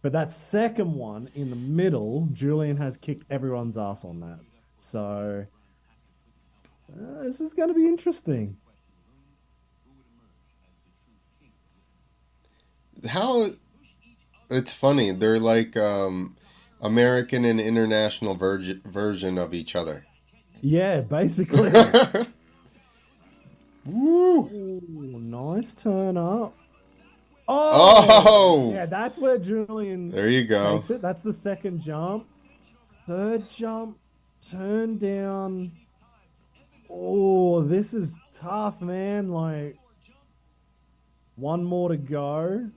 But that second one in the middle, Julien has kicked everyone's ass on that. So this is going to be interesting. How it's funny. They're like American and international version of each other. Yeah, basically. Woo! Ooh, nice turn up. Oh! Yeah, that's where Julien There you go. takes it. That's the second jump. Third jump, turn down. Oh, this is tough, man. Like, one more to go.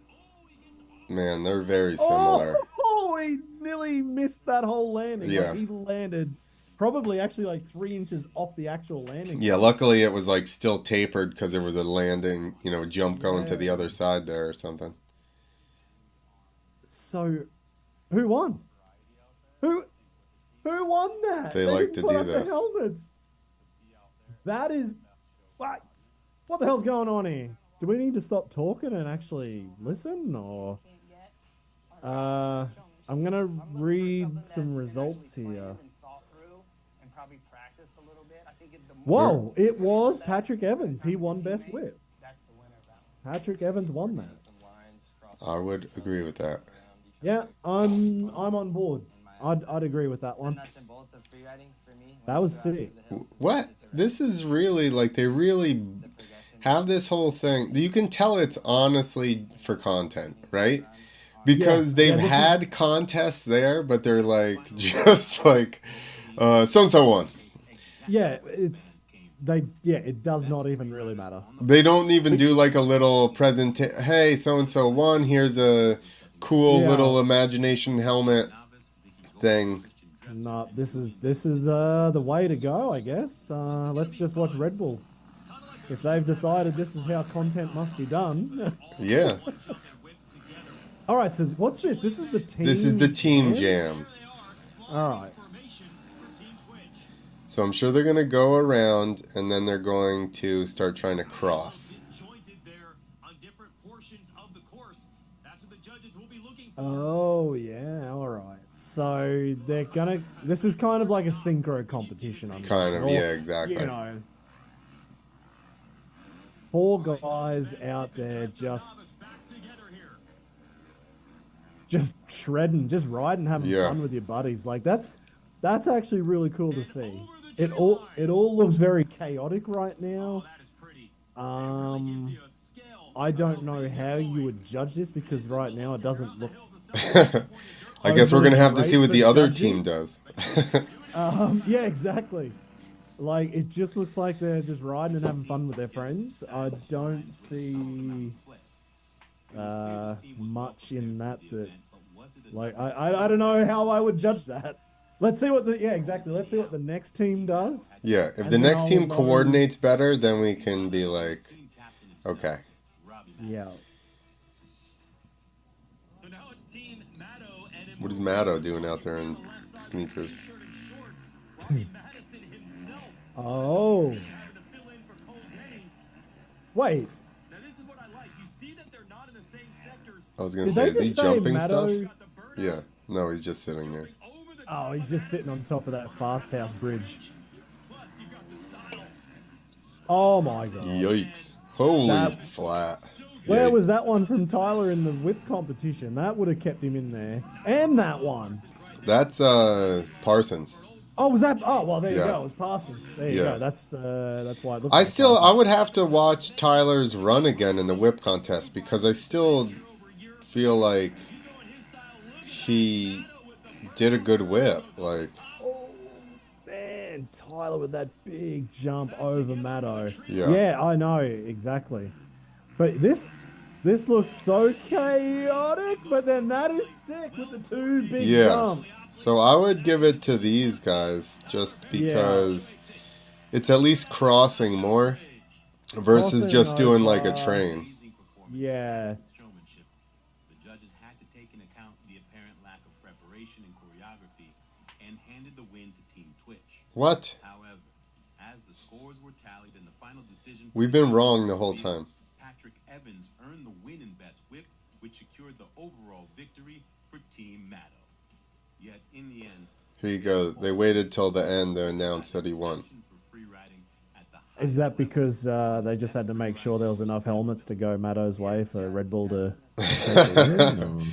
Man, they're very similar. Oh, he nearly missed that whole landing. Yeah. Like, he landed probably actually like 3 inches off the actual landing. Yeah, luckily it was like still tapered because there was a landing, jump going to the other side there or something. So, who won? Who won that? They like didn't to put do up this. The helmets. That is what the hell's going on here? Do we need to stop talking and actually listen, or I'm gonna read some results here. Whoa, it was Patrick Evans. He won Best Whip. Patrick Evans won that. I would agree with that. Yeah, I'm on board. I'd agree with that one. That was sick. What? This is really like they really have this whole thing. You can tell it's honestly for content, right? Because they've had contests there, but they're like just like so won. Yeah, it does not even really matter. They don't even do like a little hey, so and so won. Here's a cool little imagination helmet thing. No, this is the way to go, I guess. Let's just watch Red Bull. If they've decided this is how content must be done. Yeah. All right, so what's this? This is the team. This is the team jam. All right. So I'm sure they're going to go around and then they're going to start trying to cross. Oh, yeah, all right. So they're gonna. This is kind of like a synchro competition, I'm Kind guessing. of, Or, yeah, exactly. You know, 4 guys out there just shredding, just riding, having fun with your buddies. Like that's actually really cool to see. It all looks very chaotic right now. I don't know how you would judge this because right now it doesn't look. I guess we're going to have to see what the other judging. team does. Yeah, exactly. Like, it just looks like they're just riding and having fun with their friends. I don't see much in that. Like, I don't know how I would judge that. Let's see what Let's see what the next team does. Yeah, if the next team coordinates better, then we can be like, okay. Yeah. What is Maddo doing out there in sneakers? Oh. Wait. I was going to say, is he jumping stuff? Yeah. No, he's just sitting there. Oh, he's just sitting on top of that fast house bridge. Oh my god. Yikes. Holy flat. Where was that one from Tyler in the whip competition? That would have kept him in there. And that one. That's Parsons. Oh, was that? Oh, well, there you go. It was Parsons. There you go. That's why it looks I like still, Parsons. I would have to watch Tyler's run again in the whip contest because I still feel like he did a good whip. Like, oh man, Tyler with that big jump over Maddo. Yeah. Yeah, I know exactly. But this looks so chaotic. But then that is sick with the 2 big jumps. So I would give it to these guys just because it's at least crossing more versus just doing like a train. Yeah. The judges had to take into account the apparent lack of preparation and choreography and handed the win to Team Twitch. What? However, as the scores were tallied in the final decision, we've been wrong the whole time. Patrick Evans earned the win in Best Whip, which secured the overall victory for Team Maddo. Yet in the end, here you go. They waited till the end to announce that he won. Is that because they just had to make sure there was enough helmets to go Maddo's way for Red Bull to take the win?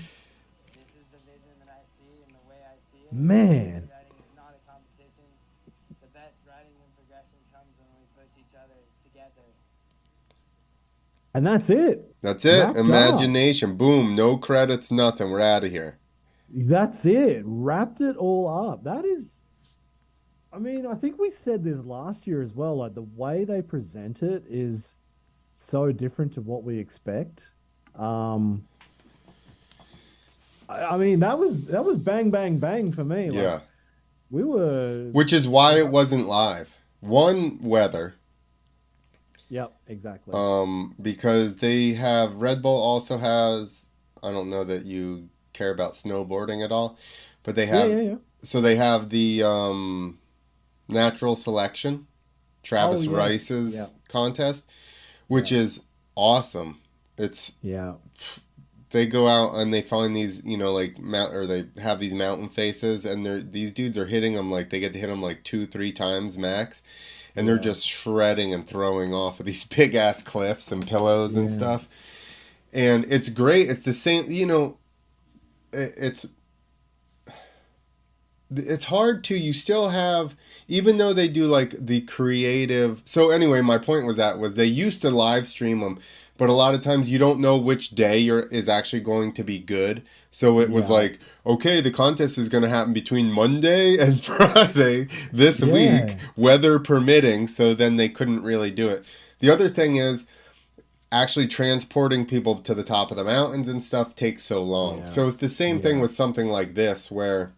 This is the vision that I see and the way I see it. Man. Riding is not a competition. The best riding and progression comes when we push each other together. And that's it. That's it. Wrapped Imagination. up. Boom. No credits, nothing. We're out of here. That's it. Wrapped it all up. That is... I mean, I think we said this last year as well. Like, the way they present it is so different to what we expect. I mean, that was bang, bang, bang for me. Like, Yeah. We were... Which is why it wasn't live. One, weather. Yep, exactly. Because they have... Red Bull also has... I don't know that you care about snowboarding at all. But they have... Yeah. So they have the... natural selection, Travis Rice's contest, which is awesome. It's they go out and they find these, like they have these mountain faces, and these dudes are hitting them like they get to hit them like 2-3 times max, and they're just shredding and throwing off of these big ass cliffs and pillows and stuff, and it's great. It's the same, it's hard to, you still have, even though they do like the creative. So anyway, my point was they used to live stream them, but a lot of times you don't know which day is actually going to be good. So it was like, okay, the contest is going to happen between Monday and Friday this week, weather permitting. So then they couldn't really do it. The other thing is actually transporting people to the top of the mountains and stuff takes so long. Yeah. So it's the same thing with something like this, where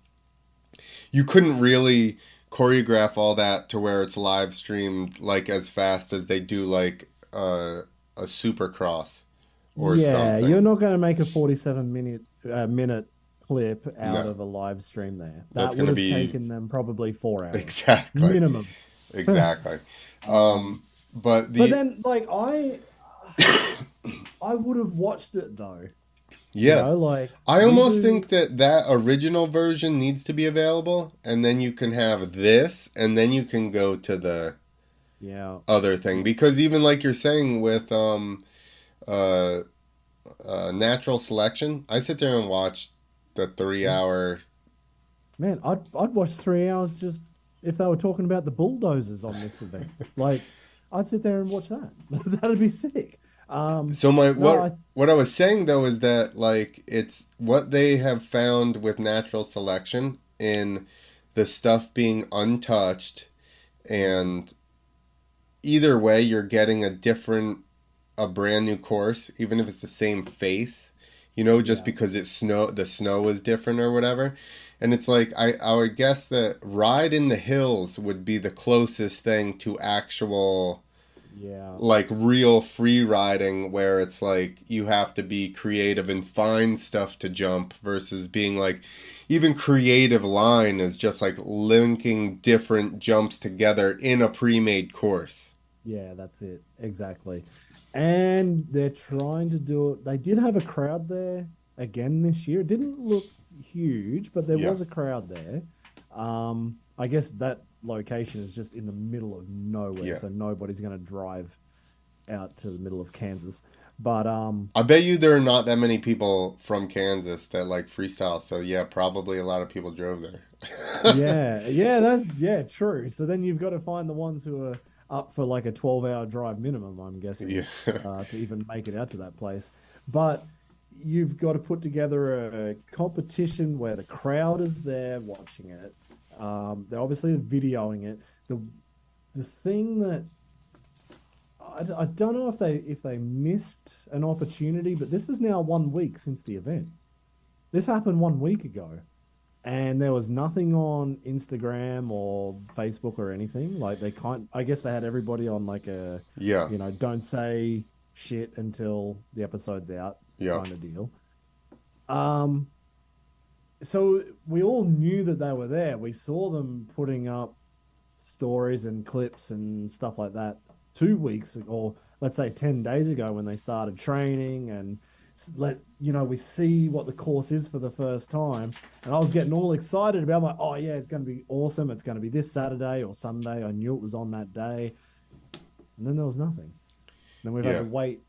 you couldn't really choreograph all that to where it's live streamed like as fast as they do like a Supercross or something. You're not going to make a 47 minute clip out No. of a live stream there. That's That gonna would have be- taken them probably 4 hours. Exactly. Minimum. Exactly. But then, like, I would have watched it, though. yeah. You know, like, I we almost do- think that original version needs to be available, and then you can have this, and then you can go to the Yeah. other thing. Because even like you're saying with natural selection, I sit there and watch the 3-hour. Man, I'd watch 3 hours just if they were talking about the bulldozers on this event. Like, I'd sit there and watch that. That'd be sick. So no, what I was saying though is that like it's what they have found with natural selection in the stuff being untouched, and either way you're getting a brand new course, even if it's the same face, just because the snow is different or whatever. And it's like I would guess that Ride in the Hills would be the closest thing to actual like real free riding, where it's like you have to be creative and find stuff to jump, versus being like, even Creative Line is just like linking different jumps together in a pre-made course. Yeah, that's it. Exactly. And they're trying to do it. They did have a crowd there again this year. It didn't look huge, but there was a crowd there. I guess that location is just in the middle of nowhere, so nobody's going to drive out to the middle of Kansas. But I bet you there are not that many people from Kansas that like freestyle, so yeah, probably a lot of people drove there. that's true. So then you've got to find the ones who are up for like a 12-hour drive minimum, I'm guessing, to even make it out to that place. But you've got to put together a competition where the crowd is there watching it. They're obviously videoing it. The thing that I don't know if they missed an opportunity, but this is now 1 week since the event. This happened 1 week ago, and there was nothing on Instagram or Facebook or anything. Like I guess they had everybody on like a don't say shit until the episode's out kind of deal. So we all knew that they were there. We saw them putting up stories and clips and stuff like that 2 weeks ago, or let's say 10 days ago, when they started training, and we see what the course is for the first time. And I was getting all excited about, like, oh yeah, it's going to be awesome. It's going to be this Saturday or Sunday. I knew it was on that day. And then there was nothing. Then we've had to wait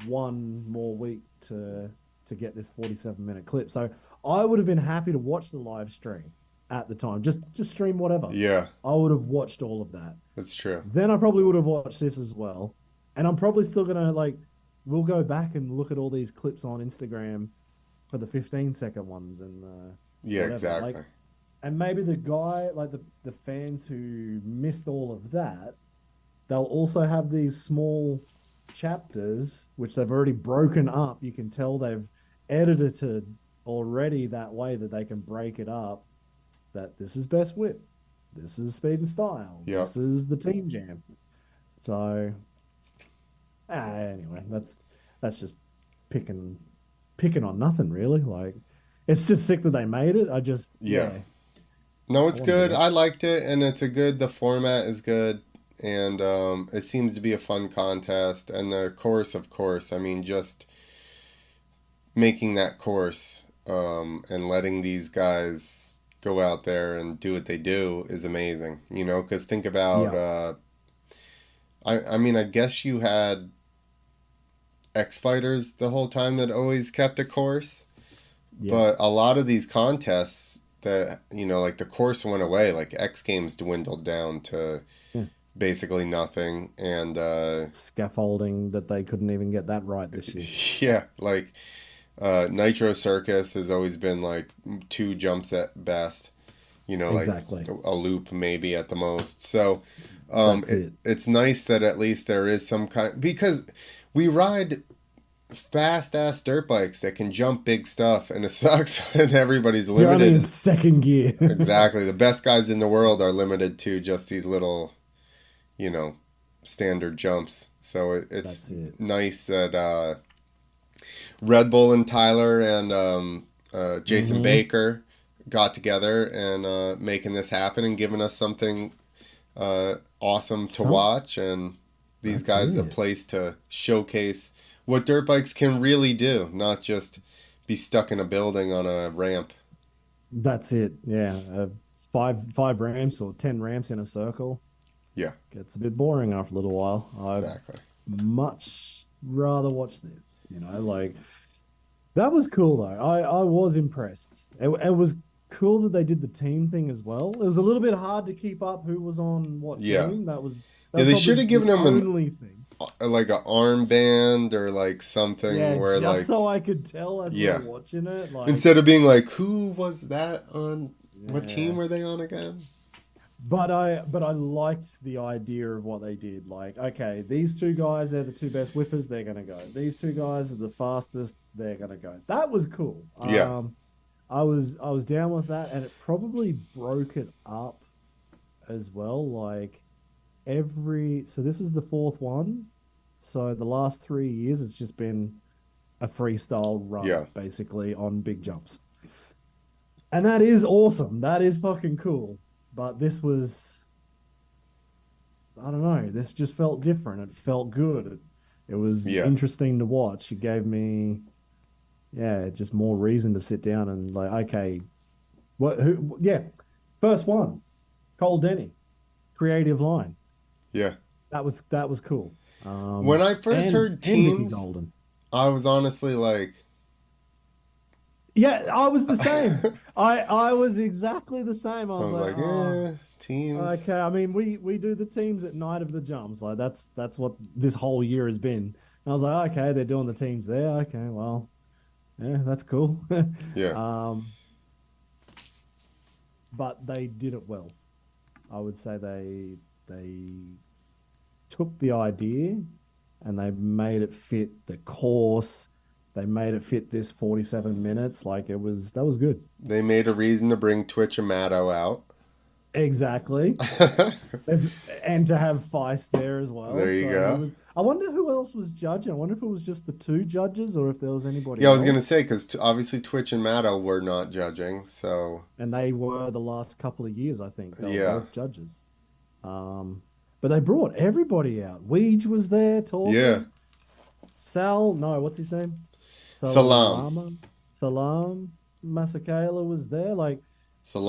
1 more week to get this 47-minute clip. So I would have been happy to watch the live stream at the time. Just stream whatever. Yeah. I would have watched all of that. That's true. Then I probably would have watched this as well. And I'm probably still going to, we'll go back and look at all these clips on Instagram for the 15-second ones and whatever. Exactly. And maybe the guy, the fans who missed all of that, they'll also have these small chapters which they've already broken up. You can tell they've edited it already that way that they can break it up, that this is best whip, this is speed and style, this is the team jam. So anyway, that's just picking on nothing really. Like, it's just sick that they made it. No, it's good. I liked it, and the format is good, and it seems to be a fun contest. And the course, of course, I mean, just making that course and letting these guys go out there and do what they do is amazing, because think about I mean, I guess you had X Fighters the whole time that always kept a course, but a lot of these contests that, like the course went away, like X Games dwindled down to basically nothing, and scaffolding that they couldn't even get that right this yeah, year. like Nitro Circus has always been like 2 jumps at best, exactly. like a loop maybe at the most. So it's nice that at least there is some kind, because we ride fast ass dirt bikes that can jump big stuff, and it sucks when everybody's limited. You're only in second gear. Exactly. The best guys in the world are limited to just these little, standard jumps. So it's nice that Red Bull and Tyler and Jason Mhm. Baker got together and making this happen and giving us something awesome to Some watch. And these That's guys a it. place to showcase what dirt bikes can really do, not just be stuck in a building on a ramp. That's it. Yeah, five ramps or 10 ramps in a circle Yeah, gets a bit boring after a little while. I'd exactly. much rather watch this. Like that was cool though. I was impressed. It was cool that they did the team thing as well. It was a little bit hard to keep up who was on what Yeah. team. That Yeah, was they should probably have the given him only thing. like an armband or like something Yeah, where just like, so I could tell as we were yeah, watching it. Like, instead of being like, who was that on? What team yeah. were they on again? But I liked the idea of what they did. Like, okay, these two guys, they're the two best whippers, they're gonna go. These two guys are the fastest, they're gonna go. That was cool. Yeah, I was down with that, and it probably broke it up as well. Like so this is the fourth one. So the last 3 years, it's just been a freestyle run, yeah. basically on big jumps. And that is awesome. That is fucking cool. But this was, I don't know, this just felt different. It felt good. It was Yeah. interesting to watch. It gave me, yeah, just more reason to sit down and like, okay, yeah, first one, Kohl Denney, creative line. Yeah. That was cool. When I first heard And Vicki teams, Golden. I was honestly like, Yeah, I was the same. I was exactly the same. I I was was like, like, oh, teams. okay. I mean, we do the teams at night of the jumps. Like that's what this whole year has been. And I was like, okay, they're doing the teams there. Okay, well, yeah, that's cool. Yeah. Um, but they did it well. I would say they took the idea and they made it fit the course. They made it fit this 47 minutes. Like that was good. They made a reason to bring Twitch and Maddo out. Exactly. There's, and to have Feist there as well. There you So go. he was. I wonder who else was judging. I wonder if it was just the two judges or if there was anybody Yeah, I was else. gonna say because obviously Twitch and Maddo were not judging, so And they were the last couple of years, I think. They were yeah, both judges. But they brought everybody out. Weege was there yeah. talking. Sal, no, what's his name? Salam, Salam Masakela was there. Like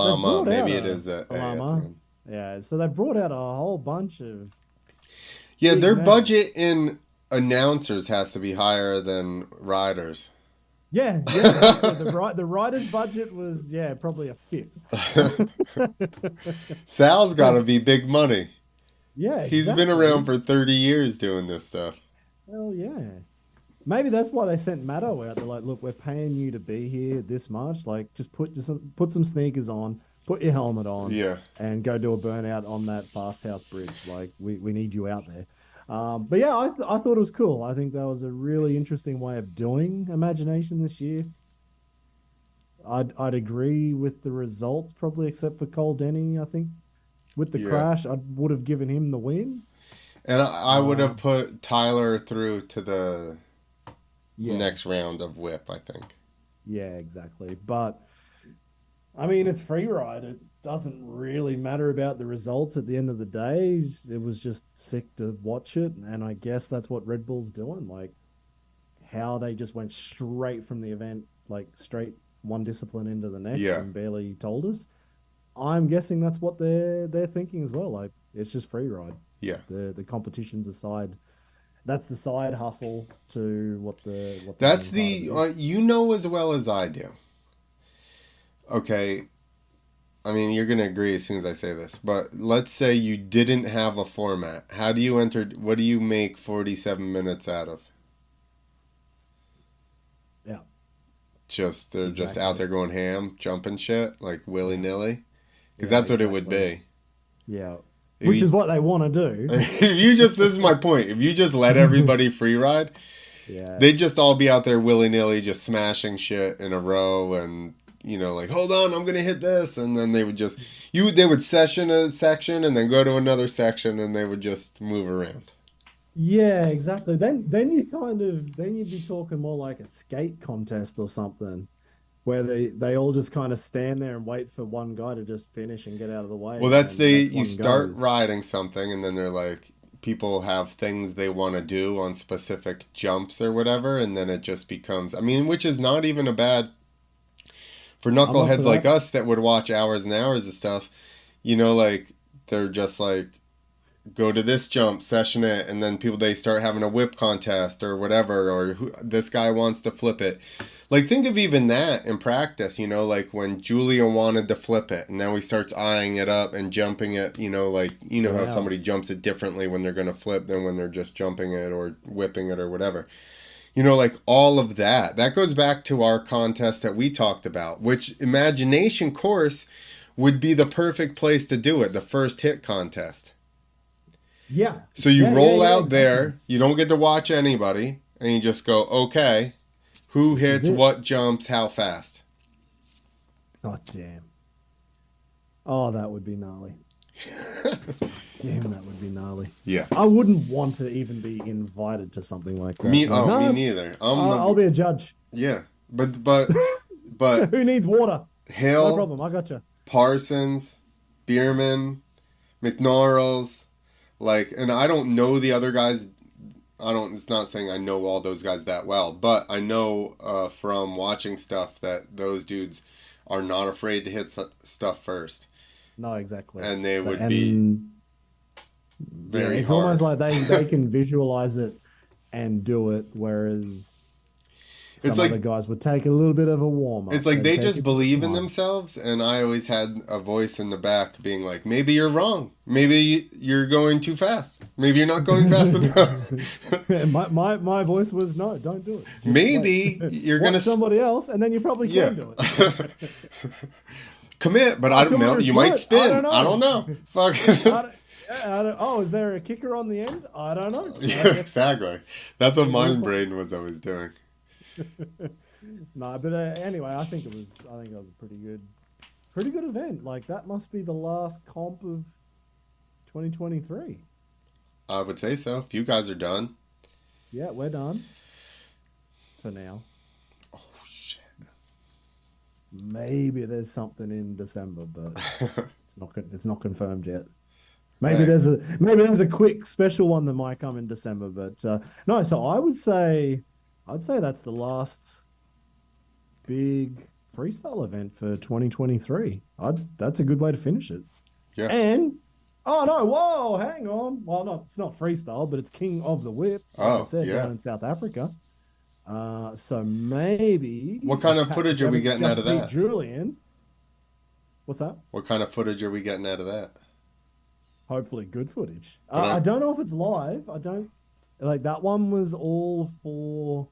they Salama, brought out maybe it a is a at the Salama. end. Yeah, so they brought out a whole bunch of Yeah, big their names. budget in announcers has to be higher than riders. Yeah, exactly. The writer's budget was probably a fifth. Sal's got to be big money. Yeah, He's been around exactly. for 30 years doing this stuff. Hell yeah. Maybe that's why they sent Maddo out. They're like, look, we're paying you to be here this much. Like, just put some sneakers on, put your helmet on, Yeah, and go do a burnout on that fast house bridge. Like, we need you out there. But yeah, I thought it was cool. I think that was a really interesting way of doing Imagination this year. I'd agree with the results, probably except for Kohl Denney. I think with the yeah. crash, I would have given him the win. And I would Uh, have put Tyler through to the yeah, next round of whip, I think. yeah, exactly. But I mean, it's free ride. It doesn't really matter about the results at the end of the day. It was just sick to watch it, and I guess that's what Red Bull's doing. Like how they just went straight from the event, like straight one discipline into the next, Yeah, and barely told us. I'm guessing that's what they're thinking as well. Like it's just free ride. yeah. The competitions aside, that's the side hustle to what the That's main part of the, it is. you know as well as I do. Okay, I mean, you're going to agree as soon as I say this, but let's say you didn't have a format. How do you enter, what do you make 47 minutes out of? Yeah, They're just out exactly. there going ham, jumping shit, like willy Yeah, nilly? Because yeah, that's what it would exactly. be. Yeah, If which is you, what they want to do. if you just, this is my point. If you just let everybody free ride, Yeah, they'd just all be out there willy nilly, just smashing shit in a row and, like, hold on, I'm going to hit this. And then they would just, they would session a section and then go to another section and they would just move around. yeah, exactly. Then you'd be talking more like a skate contest or something. where they all just kind of stand there and wait for one guy to just finish and get out of the way. Well, that's and then the next you one start goes. riding something, and then they're like, people have things they want to do on specific jumps or whatever, and then it just becomes. I mean, which is not even a bad for I'm up for knuckleheads like that. us that would watch hours and hours of stuff. You know, like they're just like go to this jump, session it, and then people they start having a whip contest or whatever, or this guy wants to flip it. Like think of even that in practice, you know, like when Julia wanted to flip it, and then we starts eyeing it up and jumping it, you know, like you know how Wow. somebody jumps it differently when they're gonna flip than when they're just jumping it or whipping it or whatever. You know, like all of that. That goes back to our contest that we talked about, which imagination course would be the perfect place to do it, the first hit contest. Yeah. So you Yeah, roll yeah, out exactly. there, you don't get to watch anybody, and you just go, okay, who This is hits it. what jumps, how fast? Oh, damn. Oh, that would be gnarly. Damn, that would be gnarly. Yeah. I wouldn't want to even be invited to something like that. Me, Like, oh, no, me neither. I'll be a judge. Yeah, but Who needs water? No Hill, problem. I got you. Parsons, Bereman, McNarls, like, and I don't know the other guys. I don't. It's not saying I know all those guys that well, but I know from watching stuff that those dudes are not afraid to hit stuff first, No, exactly. and they would be very it's hard. almost like they can visualize it and do it, whereas some It's like- other guys would take a little bit of a warm up. It's like they just believe in themselves, and I always had a voice in the back being like, maybe you're wrong. Maybe you're going too fast. Maybe you're not going fast enough. my voice was no, don't do it. Just Maybe wait. you're Watch going to somebody else, and then you probably can do it. commit, but I don't know. You might spin. I don't know. Fuck. Oh, is there a kicker on the end? I don't know. Yeah, exactly. That's what my brain was always doing. No, but anyway, I think it was a pretty good event. Like that must be the last comp of 2023. I would say so. If you guys are done. Yeah, we're done for now. Oh shit. Maybe there's something in December, but it's not confirmed yet. Maybe Right. there's a quick special one that might come in December, but no. So I'd say that's the last big freestyle event for 2023. That's a good way to finish it. Yeah. And oh no, whoa, hang on. Well, it's not freestyle, but it's King of the Whip. Like I said, yeah. down in South Africa. So maybe. What kind of Patrick footage are we Evans getting out just of beat that? Julien. What's that? What kind of footage are we getting out of that? Hopefully good footage. But I don't know if it's live. I don't like that one was all for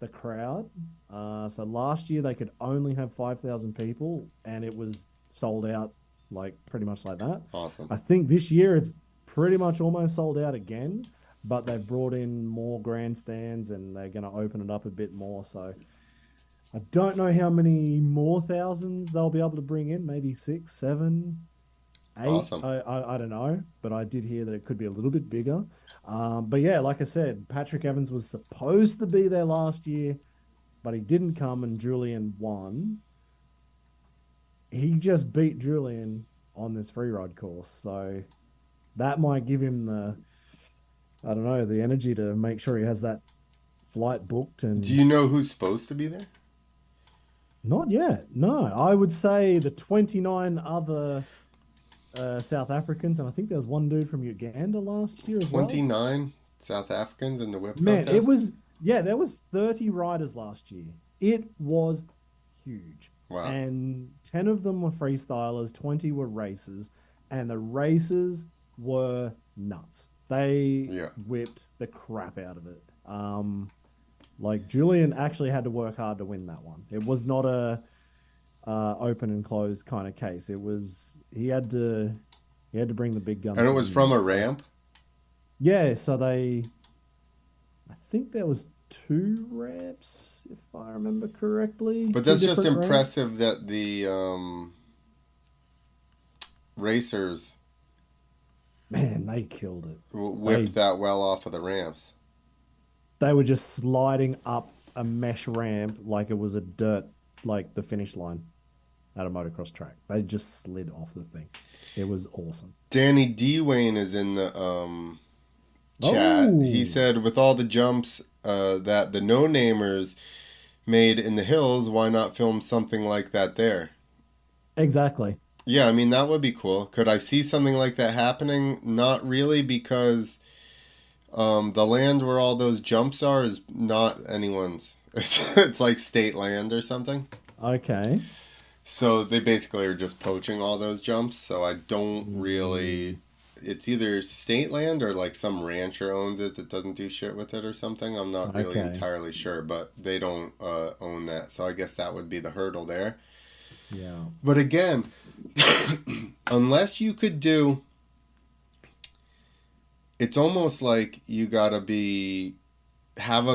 the crowd. So last year they could only have 5,000 people and it was sold out like pretty much like that. Awesome. I think this year it's pretty much almost sold out again, but they've brought in more grandstands and they're going to open it up a bit more. So I don't know how many more thousands they'll be able to bring in, maybe 6, 7, 8. Awesome. I don't know, but I did hear that it could be a little bit bigger. But yeah, like I said, Patrick Evans was supposed to be there last year, but he didn't come and Julien won. He just beat Julien on this freeride course, so that might give him the energy to make sure he has that flight booked. And Do you know who's supposed to be there? not yet. No, I would say the 29 other South Africans, and I think there was one dude from Uganda last year as well. 29 South Africans in the whip Man, contest? there was 30 riders last year. It was huge. Wow. And 10 of them were freestylers, 20 were racers, and the racers were nuts. They whipped the crap out of it. Like Julien actually had to work hard to win that one. It was not a open and closed kind of case. It was he had to bring the big guns. And it was from a ramp? Yeah, so I think there was 2 ramps, if I remember correctly. But 2 that's just different impressive that the racers Man, they killed it. whipped that well off of the ramps. They were just sliding up a mesh ramp like it was a dirt like the finish line at a motocross track. They just slid off the thing. It was awesome. Danny D. Wayne is in the chat. He Oh, said, with all the jumps that the no-namers made in the hills, why not film something like that there? exactly. Yeah, I mean, that would be cool. Could I see something like that happening? Not really, because the land where all those jumps are is not anyone's. It's like state land or something. Okay. So they basically are just poaching all those jumps. So I don't really. It's either state land or like some rancher owns it that doesn't do shit with it or something. I'm not really Okay. entirely sure, but they don't own that. So I guess that would be the hurdle there. Yeah. But again, unless you could do, it's almost like you gotta have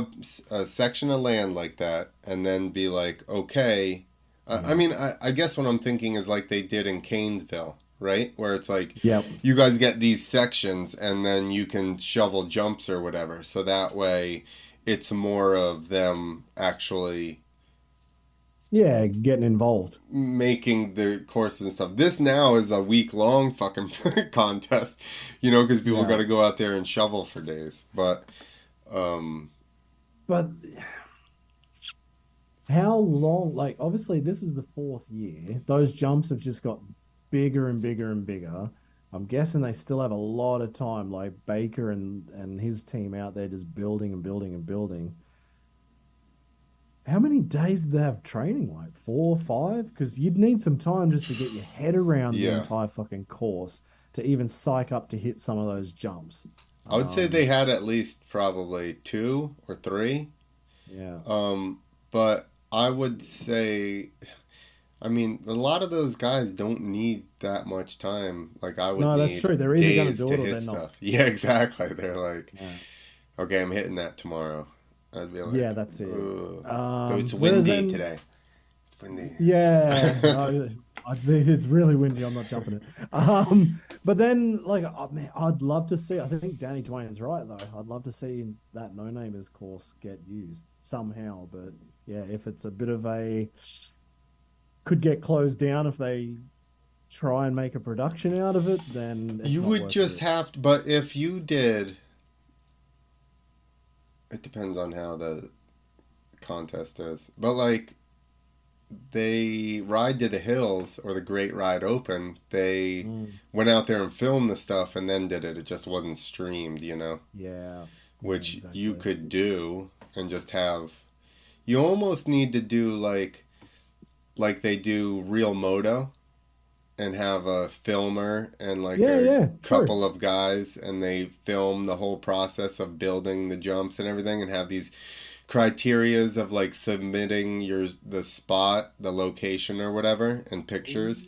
a section of land like that, and then be like, okay. I mean, I guess what I'm thinking is like they did in Canesville, right? Where it's like, Yep. you guys get these sections, and then you can shovel jumps or whatever. So that way, it's more of them actually Yeah, getting involved. making the courses and stuff. This now is a week-long fucking contest, because people Yeah. got to go out there and shovel for days. But But how long? Like, obviously, this is the 4th year. Those jumps have just got bigger and bigger and bigger. I'm guessing they still have a lot of time, like Baker and his team out there just building and building and building. How many days do they have training? Like 4, 5? Because you'd need some time just to get your head around the Yeah. entire fucking course to even psych up to hit some of those jumps. I would say they had at least probably 2 or 3. Yeah. But I would say, I mean, a lot of those guys don't need that much time. Like I would No, that's need true. They're either gonna days do to it or hit they're not. stuff. Yeah, exactly. They're like, Yeah. okay, I'm hitting that tomorrow. I'd be like, Yeah, that's it. "Ugh." Though it's Whereas windy then- today. It's windy. Yeah, I think it's really windy. I'm not jumping it. But then, like, oh, man, I'd love to see. I think Danny Dwayne's right though. I'd love to see that no namers course get used somehow. But yeah, if it's a bit of a could get closed down if they try and make a production out of it, then it's You not would worth just it. have to, but if you did, it depends on how the contest is. But like, they Ride to the Hills or the Great Ride Open, they went out there and filmed the stuff and then did it. It just wasn't streamed, Yeah, which exactly. you could do and just have. You almost need to do like they do Real Moto and have a filmer and like Yeah, true. couple of guys, and they film the whole process of building the jumps and everything, and have these criterias of like submitting the spot, the location or whatever, and pictures,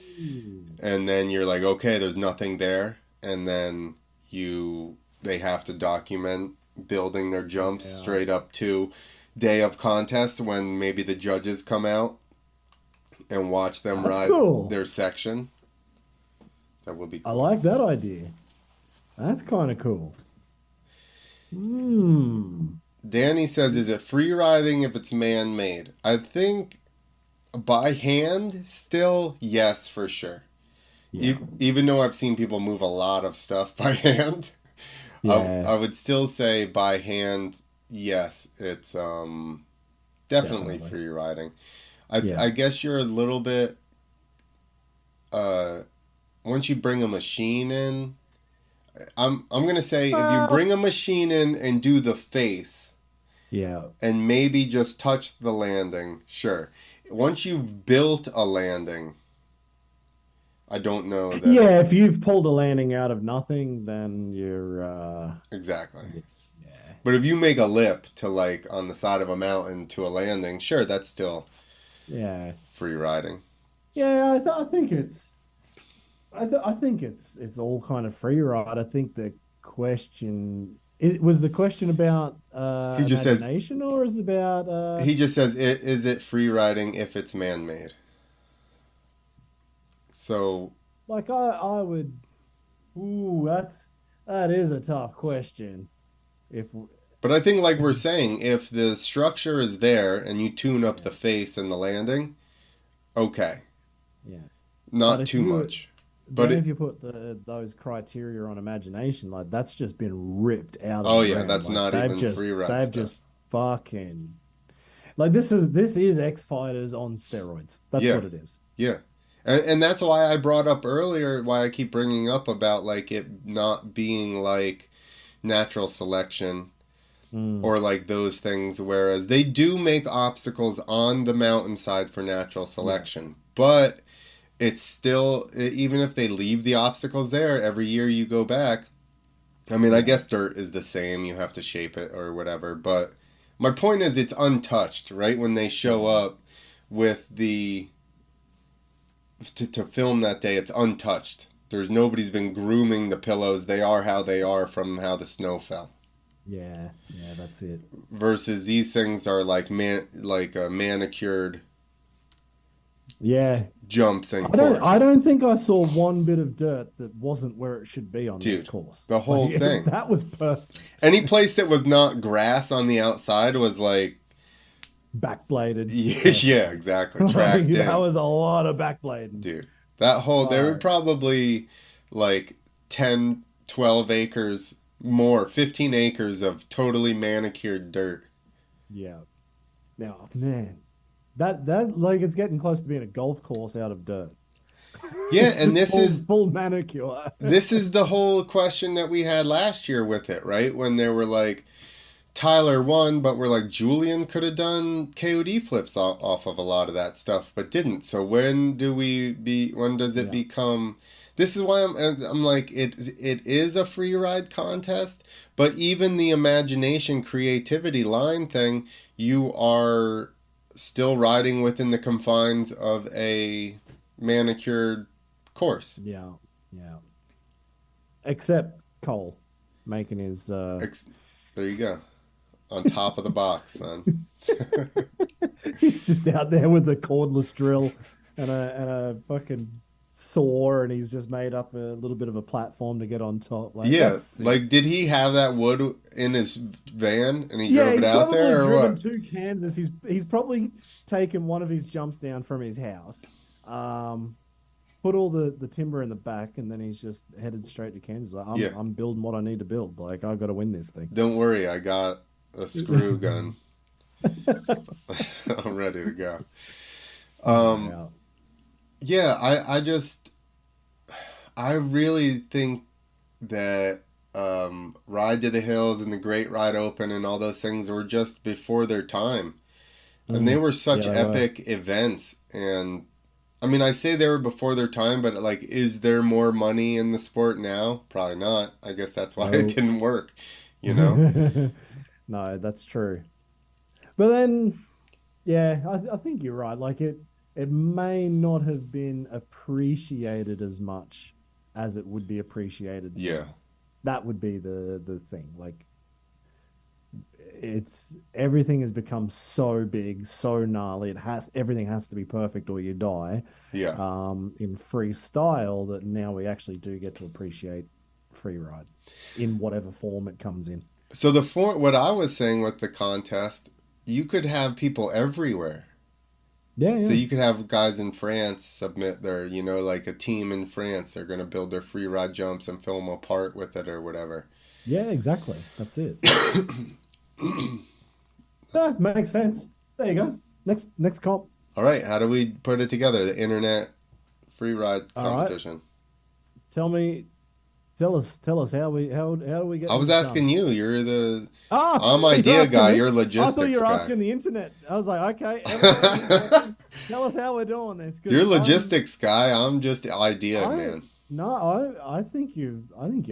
and then you're like, okay, there's nothing there, and then they have to document building their jumps Yeah. straight up to day of contest, when maybe the judges come out and watch them That's ride cool. their section. That would be I cool. like that idea. That's kind of cool. Danny says, is it free riding if it's man-made? I think by hand, still, yes, for sure. Yeah. Even though I've seen people move a lot of stuff by hand, Yeah. I would still say by hand, yes, it's definitely free riding. Yeah. I guess you're a little bit, once you bring a machine in, I'm gonna say if you bring a machine in and do the face Yeah. and maybe just touch the landing, sure. Once you've built a landing, I don't know that. Yeah, if you've pulled a landing out of nothing, then you're Exactly. yeah. But if you make a lip to like on the side of a mountain to a landing, sure, that's still Yeah. free riding. Yeah, I think it's I think it's all kind of free ride. I think the question was the question about He just says- imagination, or is it about He just says, is it free riding if it's man-made? So, like I would that is a tough question. but I think like we're saying, if the structure is there and you tune up the face and the landing, okay. Yeah. Not But if too you- much. But Then if you put those criteria on imagination, like that's just been ripped out of Oh, the yeah, ground. that's Like, not they've even just, free ride They've stuff. just fucking like this is X Fighters on steroids. That's Yeah. what it is. Yeah. And that's why I brought up earlier, why I keep bringing up about like it not being like natural selection or like those things, whereas they do make obstacles on the mountainside for natural selection. But it's still, even if they leave the obstacles there, every year you go back. I mean, I guess dirt is the same. You have to shape it or whatever. But my point is it's untouched, right? When they show up with the... To film that day, it's untouched. There's nobody's been grooming the pillows. They are how they are from how the snow fell. Yeah, that's it. Versus these things are like manicured Yeah. jumps and course. I don't think I saw one bit of dirt that wasn't where it should be on this Dude, course. the whole thing. That was perfect. Any place that was not grass on the outside was like... Backbladed. Yeah, exactly. Tracked in. That was a lot of backblading. Dude, that whole... There were probably like 10, 12 acres more, 15 acres of totally manicured dirt. Yeah. Now, man, that like it's getting close to being a golf course out of dirt. Yeah, and this is full manicure. This is the whole question that we had last year with it, right? When they were like, Tyler won, but we're like, Julien could have done KOD flips off of a lot of that stuff, but didn't. So when does it become... This is why I'm like, it is a free ride contest, but even the imagination, creativity line thing, you are still riding within the confines of a manicured course. Yeah. Except Kohl making his... There you go. On top of the box, son. He's just out there with a cordless drill and a fucking saw, and he's just made up a little bit of a platform to get on top. Like, Yeah, like did he have that wood in his van and he drove it out there, or what? To Kansas. He's probably taken one of his jumps down from his house, put all the timber in the back, and then he's just headed straight to Kansas. Like, I'm building what I need to build. Like, I got to win this thing. Don't worry, I got a screw gun. I'm ready to go. Yeah, I really think that Ride to the Hills and the Great Ride Open and all those things were just before their time. And they were such epic events. And I mean, I say they were before their time, but like, is there more money in the sport now? Probably not. I guess that's why it didn't work, you know? No, that's true. But then, yeah, I think you're right. Like, it may not have been appreciated as much as it would be appreciated. Yeah. That would be the thing. Like, everything has become so big, so gnarly. Everything has to be perfect or you die. Yeah. In freestyle, that now we actually do get to appreciate free ride in whatever form it comes in. So what I was saying with the contest, you could have people everywhere. Yeah. So you could have guys in France submit their, like a team in France, they're going to build their free ride jumps and film a part with it or whatever. Yeah, exactly. That's it. That makes sense. There you go. Next comp. All right. How do we put it together? The internet free ride competition. Right. Tell us how do we get? I was asking you. You're the I'm you're idea guy. Me? You're logistics guy. I thought you were asking the internet. I was like, okay, tell us how we're doing this. You're logistics guy. I'm just idea man. No, I think you're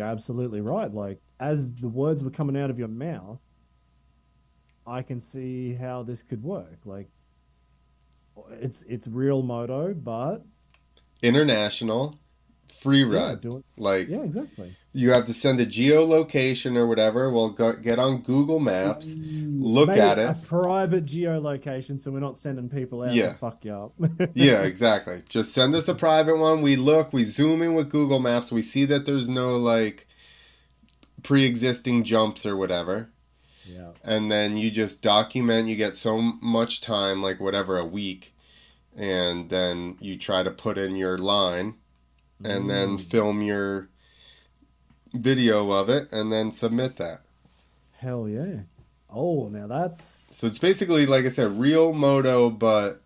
absolutely right. Like, as the words were coming out of your mouth, I can see how this could work. Like, it's real moto, but international. Free ride. Yeah, exactly. You have to send a geolocation or whatever. We'll get on Google Maps, look at it. A private geolocation, so we're not sending people out to fuck you up. Yeah, exactly. Just send us a private one. We look, we zoom in with Google Maps. We see that there's no like pre-existing jumps or whatever. Yeah. And then you just document. You get so much time, like whatever, a week. and then you try to put in your line, and then film your video of it, and then submit that. Hell yeah. Oh, now that's... So it's basically, like I said, real moto, but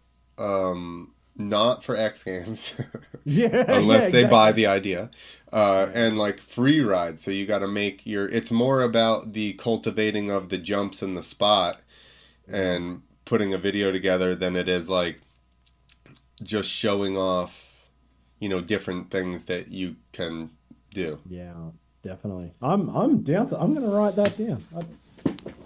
not for X Games. Yeah. Unless they exactly. buy the idea. And like free ride. So you got to make it's more about the cultivating of the jumps in the spot and putting a video together than it is like just showing off, different things that you can do. Yeah, definitely. I'm down for... I'm going to write that down.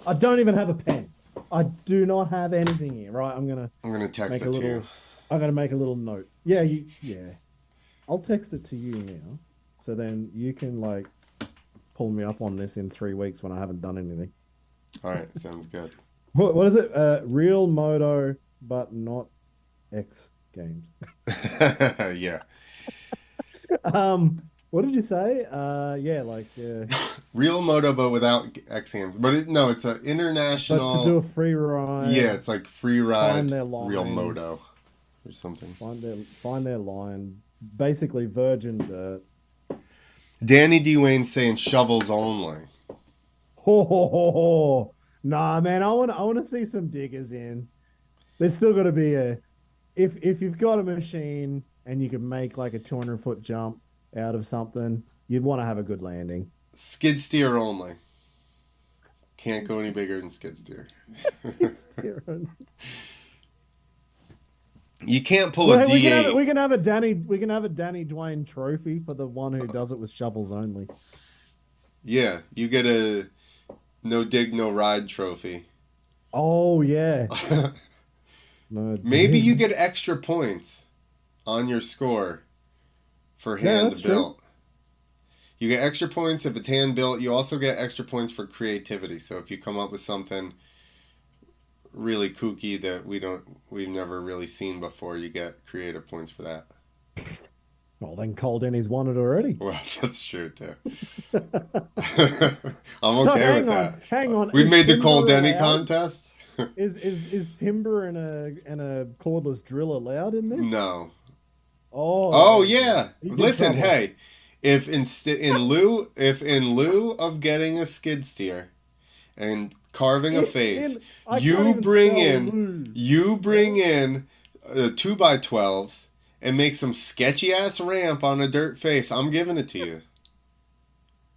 I don't even have a pen. I do not have anything here. Right, I'm gonna text it to you. I'm gonna make a little note. Yeah, I'll text it to you now, so then you can like pull me up on this in 3 weeks when I haven't done anything. All right, sounds good. What is it? Real moto, but not X Games. Yeah. What did you say? Real moto, but without X Games. But it's an international. But to do a free ride. Yeah, it's like free ride, find their line, real moto, or something. Find their line. Basically, virgin dirt. Danny D. Wayne's saying shovels only. Nah, man, I want to see some diggers in. There's still got to be if you've got a machine and you can make like a 200-foot jump out of something, you'd want to have a good landing. Skid steer only. Can't go any bigger than skid steer. Skid steer. You can't pull a D8. We can have a Danny Dwayne trophy for the one who does it with shovels only. Yeah, you get a no dig, no ride trophy. Oh yeah. Maybe you get extra points on your score for hand built. You get extra points if it's hand built. You also get extra points for creativity. So if you come up with something really kooky that we've never really seen before, you get creative points for that. Well, then Kohl Denney's won it already. Well, that's true too. I'm okay with that. Hang on. We've made the Kohl Denney contest. Is timber and a cordless drill allowed in this? No. Oh yeah. Listen, hey, if in lieu of getting a skid steer and carving a face, you bring in 2x12s and make some sketchy ass ramp on a dirt face, I'm giving it to you.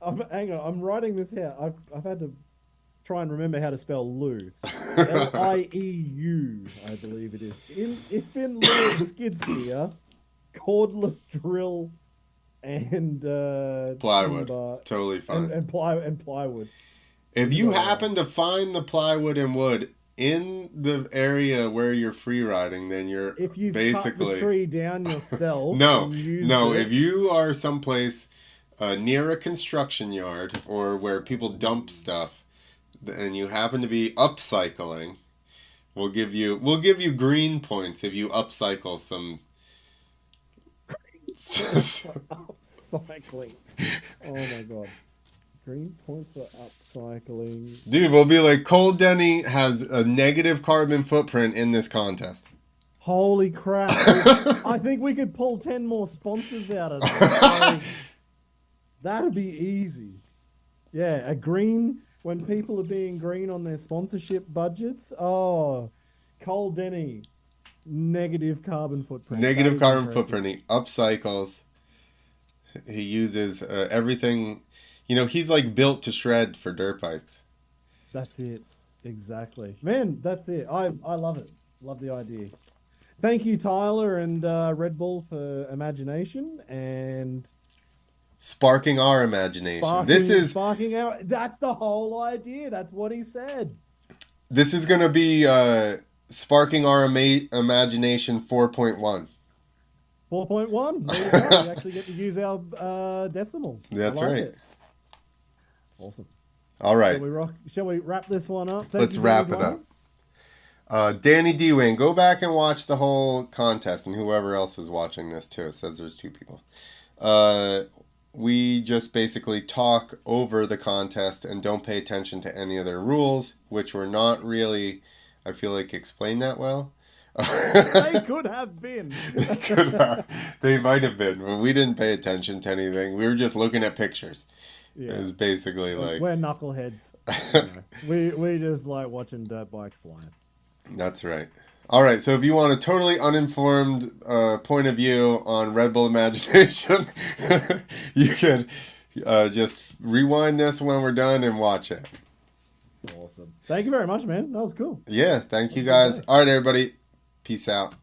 Hang on, I'm writing this out. I've had to try and remember how to spell Lou. Lieu, I believe it is. If in lieu of skid steer, cordless drill, and plywood. Timber, totally fine. And plywood. If you happen to find the plywood and wood in the area where you're free riding, then you're if you basically cut the tree down yourself. If you are someplace near a construction yard or where people dump stuff, and you happen to be upcycling, we'll give you green points if you upcycle some. Upcycling. Oh my god. Green points for upcycling. Dude, we'll be like, Kohl Denney has a negative carbon footprint in this contest. Holy crap. I think we could pull 10 more sponsors out of that. That'd be easy. Yeah, a green, when people are being green on their sponsorship budgets. Oh, Kohl Denney, negative carbon footprint. Negative carbon footprint. He upcycles. He uses everything. He's like built to shred for dirt bikes. That's it. Exactly. Man, that's it. I love it. Love the idea. Thank you, Tyler and Red Bull, for imagination and sparking our imagination. Sparking our... That's the whole idea. That's what he said. This is going to be sparking our imagination 4.1. 4.1? There you go. We actually get to use our decimals. That's right. It. Awesome. All right. Shall we wrap this one up? Let's wrap it up. Danny D. Wayne, go back and watch the whole contest, and whoever else is watching this too. It says there's 2 people. We just basically talk over the contest and don't pay attention to any of their rules, which were not really, I feel like, explained that well. They could have been. They might have been, but we didn't pay attention to anything. We were just looking at pictures. Yeah. It was basically like we're knuckleheads. We just like watching dirt bikes flying. That's right. All right, so if you want a totally uninformed point of view on Red Bull Imagination, you can just rewind this when we're done and watch it. Awesome. Thank you very much, man. That was cool. Yeah, thank you guys. All right, everybody. Peace out.